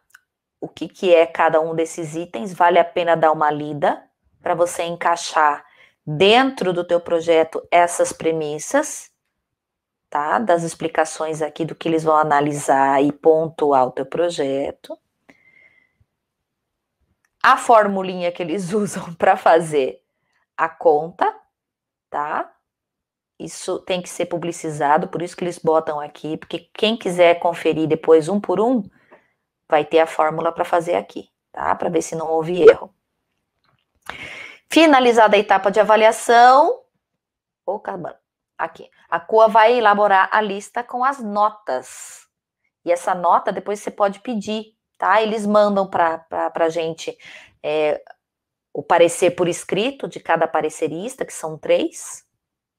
O que é cada um desses itens, vale a pena dar uma lida para você encaixar dentro do teu projeto essas premissas, tá? Das explicações aqui do que eles vão analisar e pontuar o teu projeto. A formulinha que eles usam para fazer a conta, tá? Isso tem que ser publicizado, por isso que eles botam aqui, porque quem quiser conferir depois um por um, vai ter a fórmula para fazer aqui, tá? Para ver se não houve erro. Finalizada a etapa de avaliação, aqui, a COA vai elaborar a lista com as notas. E essa nota depois você pode pedir, tá? Eles mandam para a gente o parecer por escrito de cada parecerista, que são 3,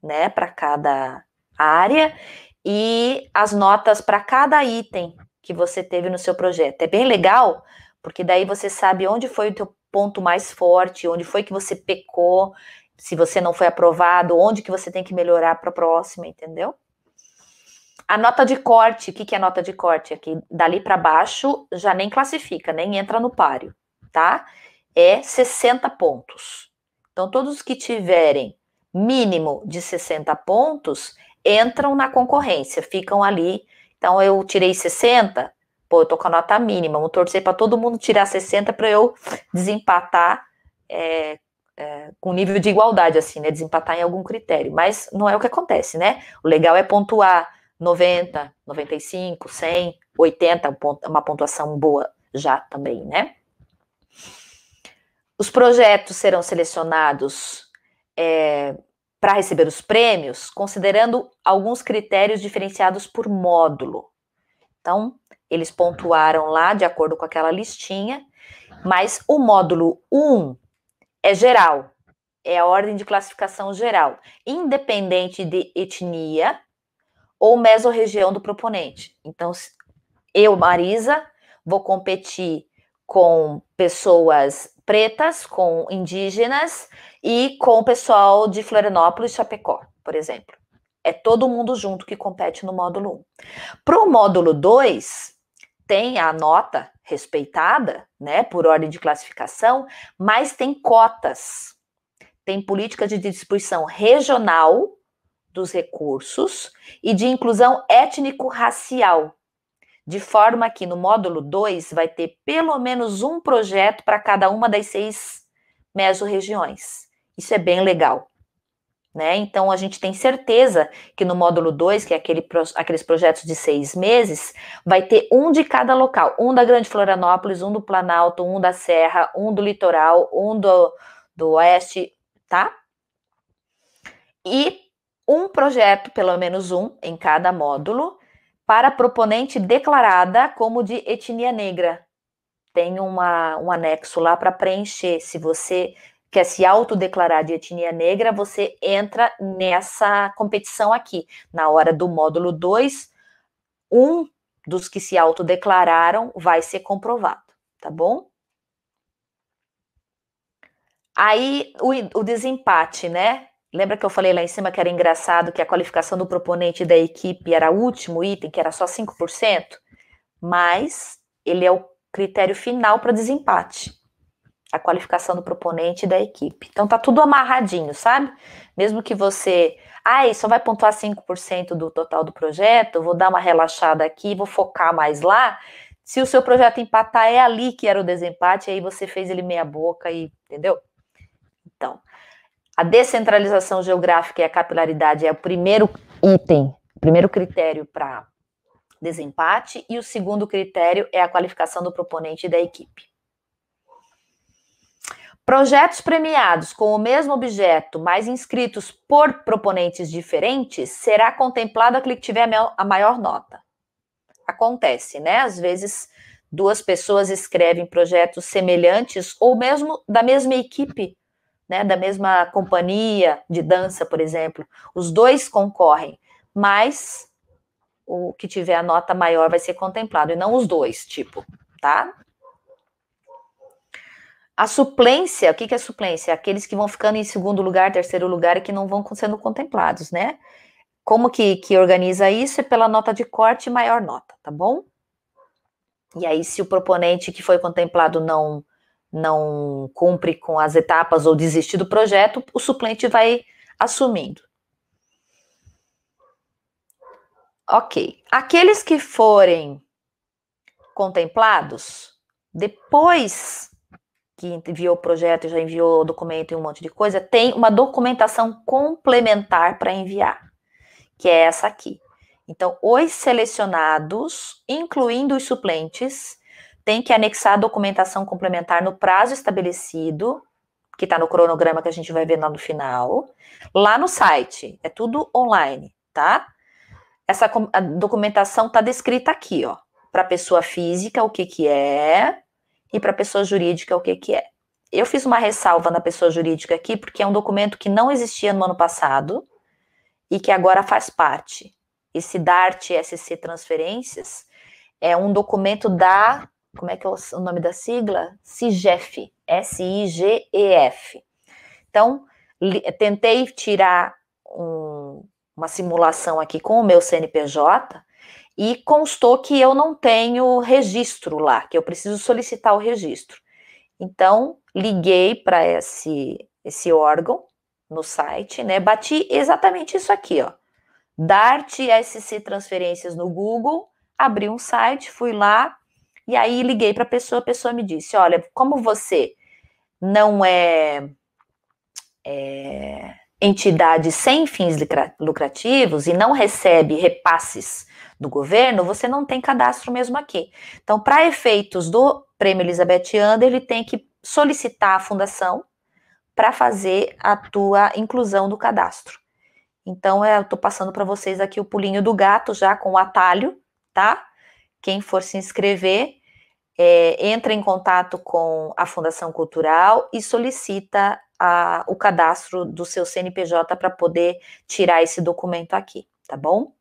né? Para cada área, e as notas para cada item que você teve no seu projeto. É bem legal, porque daí você sabe onde foi o teu ponto mais forte, onde foi que você pecou, se você não foi aprovado, onde que você tem que melhorar para a próxima, entendeu? A nota de corte, o que é nota de corte aqui? Dali para baixo já nem classifica, nem entra no páreo, tá? É 60 pontos. Então, todos que tiverem mínimo de 60 pontos entram na concorrência, ficam ali. Então, eu tirei 60, pô, eu tô com a nota mínima, vou torcer para todo mundo tirar 60 para eu desempatar com nível de igualdade, assim, né? Desempatar em algum critério. Mas não é o que acontece, né? O legal é pontuar 90, 95, 100, 80, uma pontuação boa já também, né? Os projetos serão selecionados para receber os prêmios, considerando alguns critérios diferenciados por módulo. Então, eles pontuaram lá de acordo com aquela listinha, mas o módulo 1 é geral, é a ordem de classificação geral, independente de etnia ou mesorregião do proponente. Então, eu, Marisa, vou competir com pessoas pretas, com indígenas e com o pessoal de Florianópolis e Chapecó, por exemplo. É todo mundo junto que compete no módulo 1. Para o módulo 2, tem a nota respeitada, né, por ordem de classificação, mas tem cotas. Tem política de distribuição regional dos recursos e de inclusão étnico-racial, de forma que no módulo 2 vai ter pelo menos um projeto para cada uma das 6 mesorregiões. Isso é bem legal, né? Então, a gente tem certeza que no módulo 2, que é aqueles projetos de 6 meses, vai ter um de cada local, um da Grande Florianópolis, um do Planalto, um da Serra, um do Litoral, um do Oeste, tá? E um projeto, pelo menos um, em cada módulo, para proponente declarada como de etnia negra. Tem um anexo lá para preencher. Se você quer se autodeclarar de etnia negra, você entra nessa competição aqui. Na hora do módulo 2, um dos que se autodeclararam vai ser comprovado, tá bom? Aí, o desempate, né? Lembra que eu falei lá em cima que era engraçado que a qualificação do proponente da equipe era o último item, que era só 5%? Mas ele é o critério final para desempate. A qualificação do proponente da equipe. Então, tá tudo amarradinho, sabe? Mesmo que você... só vai pontuar 5% do total do projeto, vou dar uma relaxada aqui, vou focar mais lá. Se o seu projeto empatar, é ali que era o desempate, aí você fez ele meia boca e... Entendeu? Então, a descentralização geográfica e a capilaridade é o primeiro item, o primeiro critério para desempate, e o segundo critério é a qualificação do proponente e da equipe. Projetos premiados com o mesmo objeto, mas inscritos por proponentes diferentes, será contemplado aquele que tiver a maior nota. Acontece, né? Às vezes, 2 pessoas escrevem projetos semelhantes ou mesmo da mesma equipe, né, da mesma companhia de dança, por exemplo. Os 2 concorrem, mas o que tiver a nota maior vai ser contemplado, e não os 2, tá? A suplência, o que é suplência? Aqueles que vão ficando em segundo lugar, terceiro lugar e que não vão sendo contemplados, né? Como que organiza isso? É pela nota de corte e maior nota, tá bom? E aí, se o proponente que foi contemplado não cumpre com as etapas ou desiste do projeto, o suplente vai assumindo. Ok. Aqueles que forem contemplados, depois que enviou o projeto, já enviou o documento e um monte de coisa, tem uma documentação complementar para enviar, que é essa aqui. Então, os selecionados, incluindo os suplentes, têm que anexar a documentação complementar no prazo estabelecido, que está no cronograma que a gente vai ver lá no final, lá no site. É tudo online, tá? Essa a documentação está descrita aqui, ó. Para pessoa física, o que é, e para pessoa jurídica, o que é. Eu fiz uma ressalva na pessoa jurídica aqui, porque é um documento que não existia no ano passado e que agora faz parte. Esse DART SC Transferências é um documento da, como é que é o nome da sigla? SIGEF, SIGEF. Então, tentei tirar uma simulação aqui com o meu CNPJ e constou que eu não tenho registro lá, que eu preciso solicitar o registro. Então, liguei para esse órgão no site, né? Bati exatamente isso aqui, ó. DART SC Transferências no Google, abri um site, fui lá, e aí liguei para a pessoa me disse, olha, como você não é entidade sem fins lucrativos e não recebe repasses do governo, você não tem cadastro mesmo aqui. Então, para efeitos do Prêmio Elizabeth Under, ele tem que solicitar a fundação para fazer a tua inclusão do cadastro. Então, eu estou passando para vocês aqui o pulinho do gato, já com o atalho, tá? Quem for se inscrever, entra em contato com a Fundação Cultural e solicita o cadastro do seu CNPJ para poder tirar esse documento aqui, tá bom? O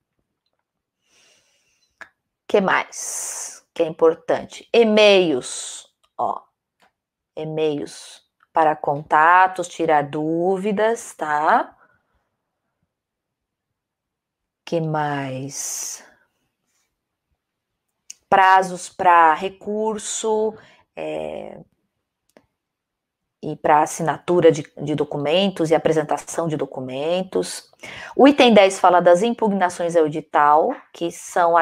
que mais que é importante? E-mails, ó. E-mails para contatos, tirar dúvidas, tá? Que mais? Prazos para recurso e para assinatura de documentos e apresentação de documentos. O item 10 fala das impugnações ao edital, que são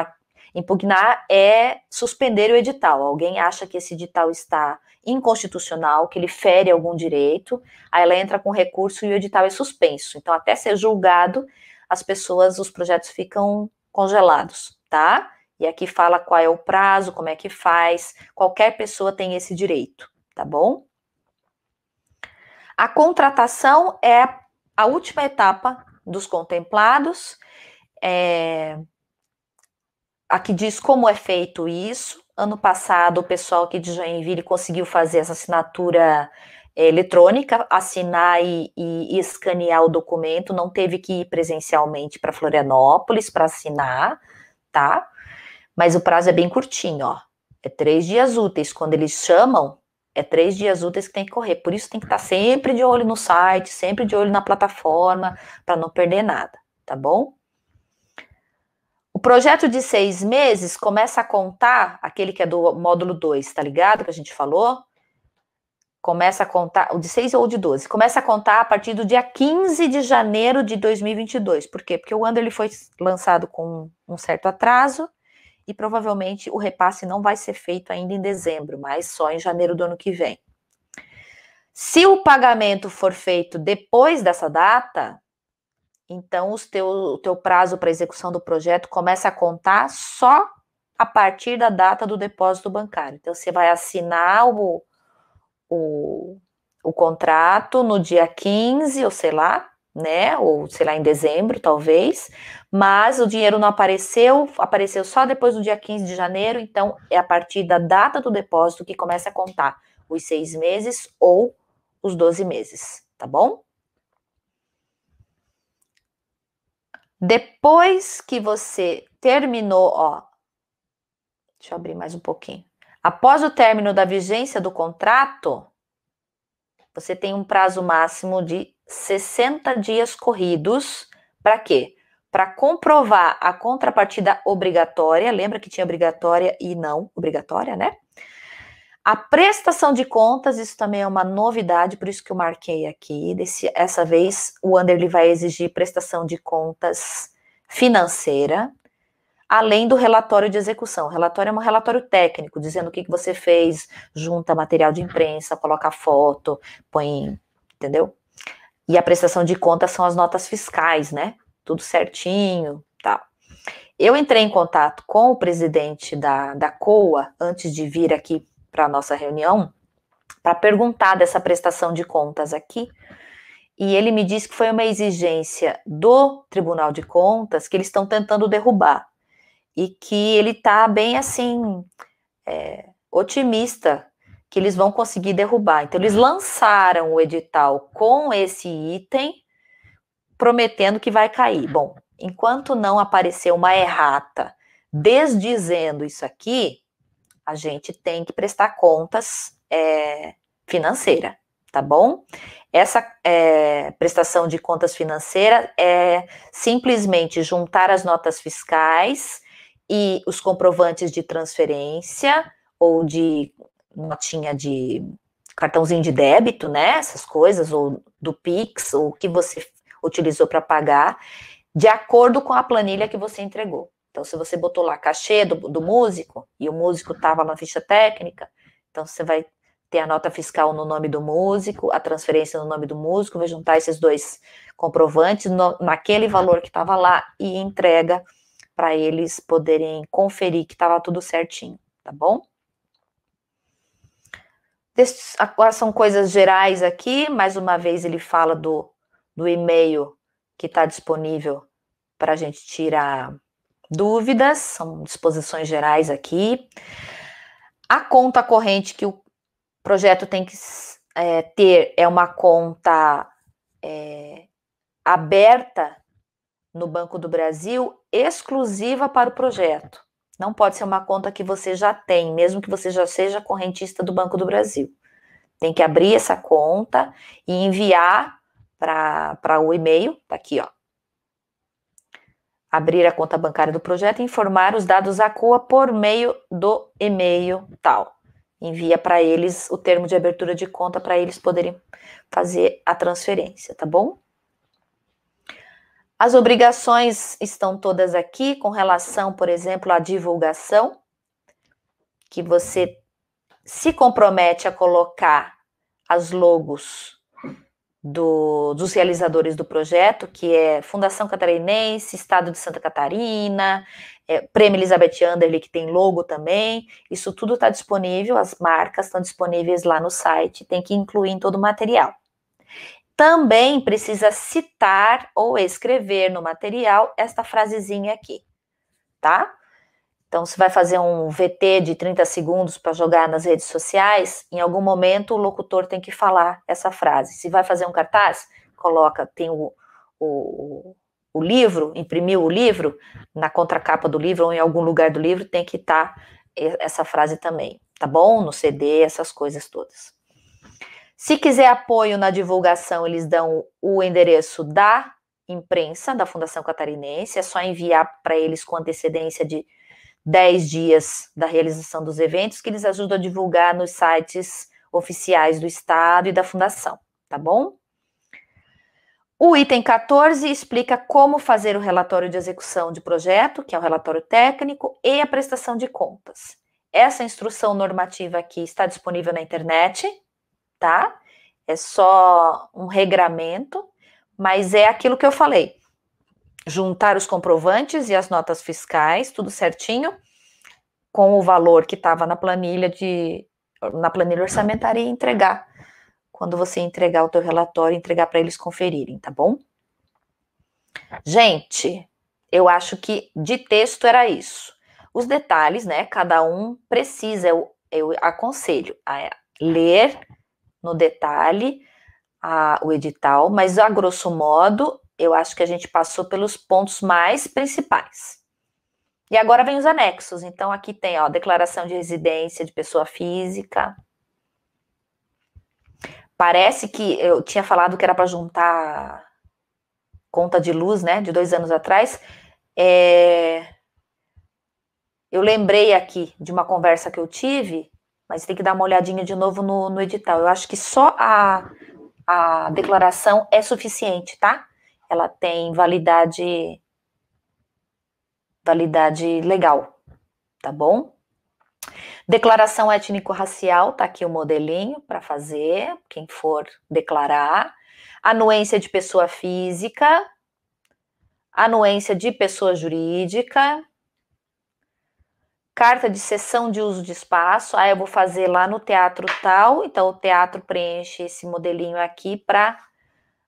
impugnar é suspender o edital. Alguém acha que esse edital está inconstitucional, que ele fere algum direito, aí ela entra com recurso e o edital é suspenso. Então, até ser julgado, os projetos ficam congelados, tá? E aqui fala qual é o prazo, como é que faz, qualquer pessoa tem esse direito, tá bom? A contratação é a última etapa dos contemplados, aqui diz como é feito isso. Ano passado, o pessoal aqui de Joinville conseguiu fazer essa assinatura eletrônica, assinar e escanear o documento, não teve que ir presencialmente para Florianópolis para assinar, tá? Mas o prazo é bem curtinho, ó. É 3 dias úteis. Quando eles chamam, é 3 dias úteis que tem que correr. Por isso tem que estar sempre de olho no site, sempre de olho na plataforma, para não perder nada, tá bom? O projeto de 6 meses começa a contar, aquele que é do módulo 2, tá ligado? Que a gente falou? Começa a contar, o de 6 ou de 12, começa a contar a partir do dia 15 de janeiro de 2022. Por quê? Porque o Under ele foi lançado com um certo atraso, e provavelmente o repasse não vai ser feito ainda em dezembro, mas só em janeiro do ano que vem. Se o pagamento for feito depois dessa data, então o teu prazo para execução do projeto começa a contar só a partir da data do depósito bancário. Então, você vai assinar o contrato no dia 15, ou sei lá, né? Ou sei lá, em dezembro, talvez, mas o dinheiro não apareceu só depois do dia 15 de janeiro, então é a partir da data do depósito que começa a contar os 6 meses ou os 12 meses, tá bom? Depois que você terminou, ó, deixa eu abrir mais um pouquinho. Após o término da vigência do contrato, você tem um prazo máximo de 60 dias corridos. Para quê? Para comprovar a contrapartida obrigatória, lembra que tinha obrigatória e não obrigatória, né? A prestação de contas, isso também é uma novidade, por isso que eu marquei aqui. Essa vez, o Anderly vai exigir prestação de contas financeira, além do relatório de execução. O relatório é um relatório técnico, dizendo o que você fez, junta material de imprensa, coloca foto, põe, entendeu? E a prestação de contas são as notas fiscais, né? Tudo certinho, tal. Eu entrei em contato com o presidente da COA, antes de vir aqui para a nossa reunião, para perguntar dessa prestação de contas aqui, e ele me disse que foi uma exigência do Tribunal de Contas que eles estão tentando derrubar, e que ele está bem assim, otimista, que eles vão conseguir derrubar. Então, eles lançaram o edital com esse item, prometendo que vai cair. Bom, enquanto não aparecer uma errata desdizendo isso aqui, a gente tem que prestar contas financeira, tá bom? Essa prestação de contas financeira é simplesmente juntar as notas fiscais e os comprovantes de transferência ou de notinha de cartãozinho de débito, né? Essas coisas, ou do Pix, ou o que você utilizou para pagar, de acordo com a planilha que você entregou. Então, se você botou lá cachê do músico, e o músico estava na ficha técnica, então você vai ter a nota fiscal no nome do músico, a transferência no nome do músico, vai juntar esses dois comprovantes naquele valor que estava lá e entrega para eles poderem conferir que estava tudo certinho, tá bom? Agora são coisas gerais aqui, mais uma vez ele fala do e-mail que está disponível para a gente tirar dúvidas, são disposições gerais aqui. A conta corrente que o projeto tem que ter é uma conta aberta no Banco do Brasil, exclusiva para o projeto. Não pode ser uma conta que você já tem, mesmo que você já seja correntista do Banco do Brasil. Tem que abrir essa conta e enviar para o e-mail, tá aqui, ó. Abrir a conta bancária do projeto e informar os dados à COA por meio do e-mail tal. Envia para eles o termo de abertura de conta para eles poderem fazer a transferência, tá bom? As obrigações estão todas aqui com relação, por exemplo, à divulgação, que você se compromete a colocar as logos dos realizadores do projeto, que é Fundação Catarinense, Estado de Santa Catarina, Prêmio Elizabeth Anderly, que tem logo também. Isso tudo está disponível, as marcas estão disponíveis lá no site, tem que incluir em todo o material. Também precisa citar ou escrever no material esta frasezinha aqui, tá? Então, se vai fazer um VT de 30 segundos para jogar nas redes sociais, em algum momento o locutor tem que falar essa frase. Se vai fazer um cartaz, tem o livro, imprimiu o livro, na contracapa do livro ou em algum lugar do livro tem que estar essa frase também, tá bom? No CD, essas coisas todas. Se quiser apoio na divulgação, eles dão o endereço da imprensa, da Fundação Catarinense, é só enviar para eles com antecedência de 10 dias da realização dos eventos, que eles ajudam a divulgar nos sites oficiais do Estado e da Fundação, tá bom? O item 14 explica como fazer o relatório de execução de projeto, que é o relatório técnico, e a prestação de contas. Essa instrução normativa aqui está disponível na internet, tá? É só um regramento, mas é aquilo que eu falei. Juntar os comprovantes e as notas fiscais, tudo certinho, com o valor que estava na planilha orçamentária e entregar. Quando você entregar o teu relatório, entregar para eles conferirem, tá bom? Gente, eu acho que de texto era isso. Os detalhes, né? Cada um precisa, eu aconselho a ler no detalhe o edital, mas a grosso modo, eu acho que a gente passou pelos pontos mais principais. E agora vem os anexos. Então, aqui tem, ó, declaração de residência de pessoa física, Parece que eu tinha falado que era para juntar conta de luz, né, de 2 anos atrás. Eu lembrei aqui de uma conversa que eu tive, mas tem que dar uma olhadinha de novo no edital. Eu acho que só a declaração é suficiente, tá? Ela tem validade legal, tá bom? Declaração étnico-racial, tá aqui o modelinho para fazer, quem for declarar. Anuência de pessoa física, anuência de pessoa jurídica, carta de cessão de uso de espaço. Eu vou fazer lá no teatro tal, então o teatro preenche esse modelinho aqui para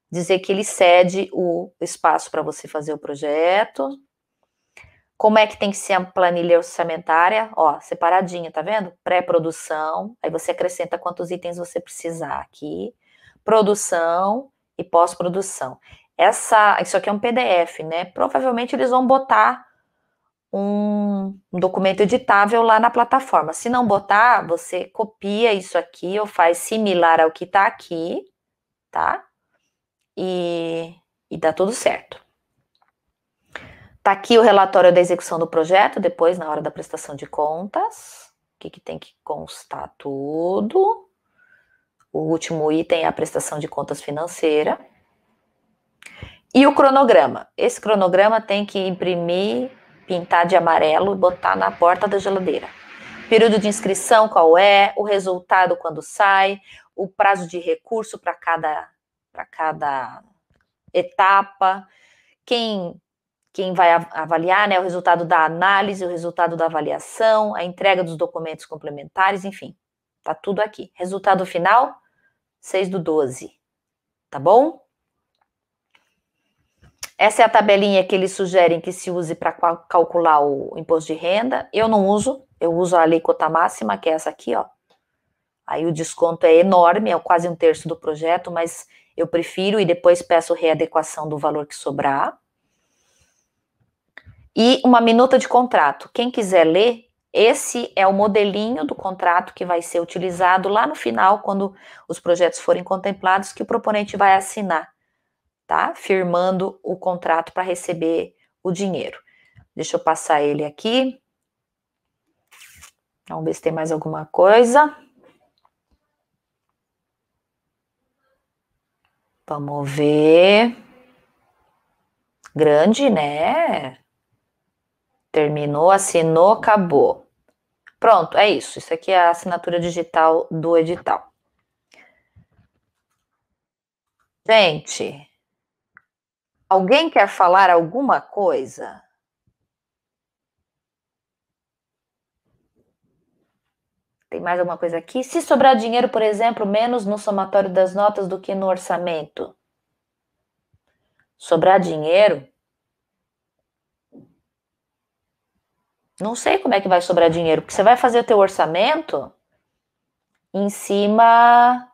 dizer que ele cede o espaço para você fazer o projeto. Como é que tem que ser a planilha orçamentária? Ó, separadinha, tá vendo? Pré-produção, aí você acrescenta quantos itens você precisar aqui. Produção e pós-produção. Isso aqui é um PDF, né? Provavelmente eles vão botar um documento editável lá na plataforma. Se não botar, você copia isso aqui ou faz similar ao que tá aqui, tá? E dá tudo certo. Tá aqui o relatório da execução do projeto, depois na hora da prestação de contas. O que tem que constar tudo. O último item é a prestação de contas financeira. E o cronograma. Esse cronograma tem que imprimir, pintar de amarelo e botar na porta da geladeira. Período de inscrição, qual é? O resultado quando sai, o prazo de recurso para cada etapa, quem vai avaliar, né? O resultado da análise, o resultado da avaliação, a entrega dos documentos complementares, enfim, tá tudo aqui. Resultado final, 6/12, tá bom? Essa é a tabelinha que eles sugerem que se use para calcular o imposto de renda. Eu não uso, eu uso a alíquota máxima, que é essa aqui, ó. Aí o desconto é enorme, é quase 1/3 do projeto, mas eu prefiro e depois peço readequação do valor que sobrar. E uma minuta de contrato. Quem quiser ler, esse é o modelinho do contrato que vai ser utilizado lá no final, quando os projetos forem contemplados, que o proponente vai assinar, tá? Firmando o contrato para receber o dinheiro. Deixa eu passar ele aqui. Vamos ver se tem mais alguma coisa. Vamos ver. Grande, né? Terminou, assinou, acabou. Pronto, é isso. Isso aqui é a assinatura digital do edital. Gente, alguém quer falar alguma coisa? Tem mais alguma coisa aqui? Se sobrar dinheiro, por exemplo, menos no somatório das notas do que no orçamento. Sobrar dinheiro? Não sei como é que vai sobrar dinheiro, porque você vai fazer o teu orçamento em cima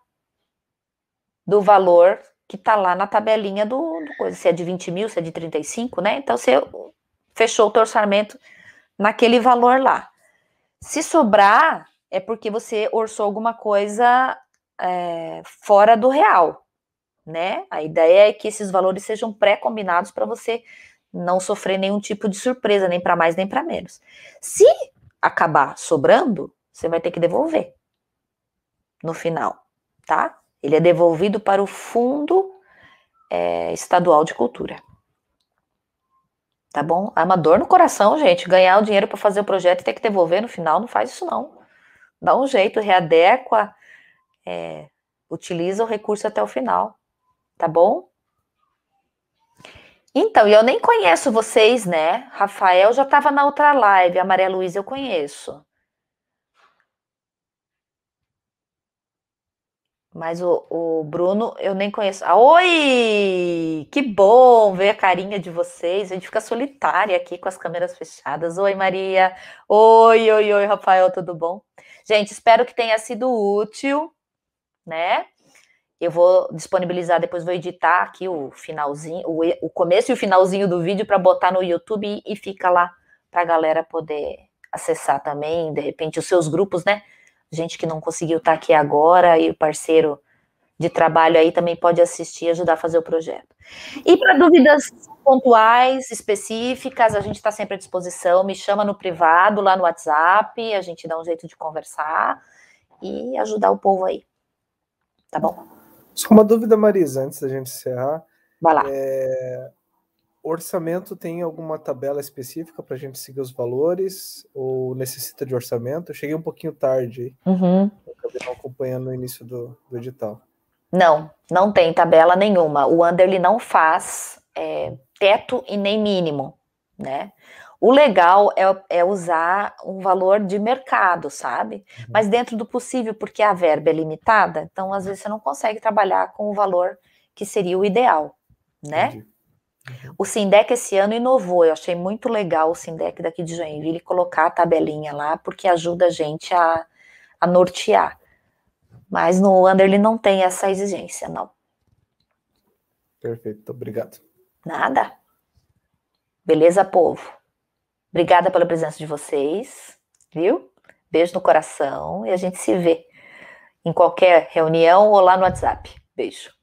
do valor que tá lá na tabelinha do coisa, se é de 20 mil, se é de 35, né? Então, você fechou o teu orçamento naquele valor lá. Se sobrar, é porque você orçou alguma coisa fora do real, né? A ideia é que esses valores sejam pré-combinados para você não sofrer nenhum tipo de surpresa, nem para mais nem para menos. Se acabar sobrando, você vai ter que devolver no final, tá? Ele é devolvido para o Fundo Estadual de Cultura. Tá bom? É uma dor no coração, gente, ganhar o dinheiro para fazer o projeto e ter que devolver no final, não faz isso não. Dá um jeito, readequa, utiliza o recurso até o final, tá bom? Então, eu nem conheço vocês, né? Rafael já estava na outra live, a Maria Luísa eu conheço. Mas o Bruno eu nem conheço. Oi! Que bom ver a carinha de vocês. A gente fica solitária aqui com as câmeras fechadas. Oi, Maria. Oi, Rafael, tudo bom? Gente, espero que tenha sido útil, né? Eu vou disponibilizar, depois vou editar aqui o finalzinho, o começo e o finalzinho do vídeo para botar no YouTube e fica lá para a galera poder acessar também, de repente, os seus grupos, né? Gente que não conseguiu estar aqui agora e o parceiro de trabalho aí também pode assistir e ajudar a fazer o projeto. E para dúvidas pontuais, específicas, a gente está sempre à disposição, me chama no privado, lá no WhatsApp, a gente dá um jeito de conversar e ajudar o povo aí. Tá bom? Só uma dúvida, Marisa, antes da gente encerrar. Vai lá. Orçamento tem alguma tabela específica para a gente seguir os valores ou necessita de orçamento? Eu cheguei um pouquinho tarde, Uhum. acabei não acompanhando no início do edital. Não tem tabela nenhuma. O Underly não faz teto e nem mínimo, né? O legal é usar um valor de mercado, sabe? Uhum. Mas dentro do possível, porque a verba é limitada, então às vezes você não consegue trabalhar com o valor que seria o ideal, né? Entendi. O Sindec esse ano inovou, eu achei muito legal o Sindec daqui de Joinville colocar a tabelinha lá, porque ajuda a gente a nortear. Mas no Underly não tem essa exigência, não. Perfeito, obrigado. Nada. Beleza, povo? Obrigada pela presença de vocês, viu? Beijo no coração e a gente se vê em qualquer reunião ou lá no WhatsApp. Beijo.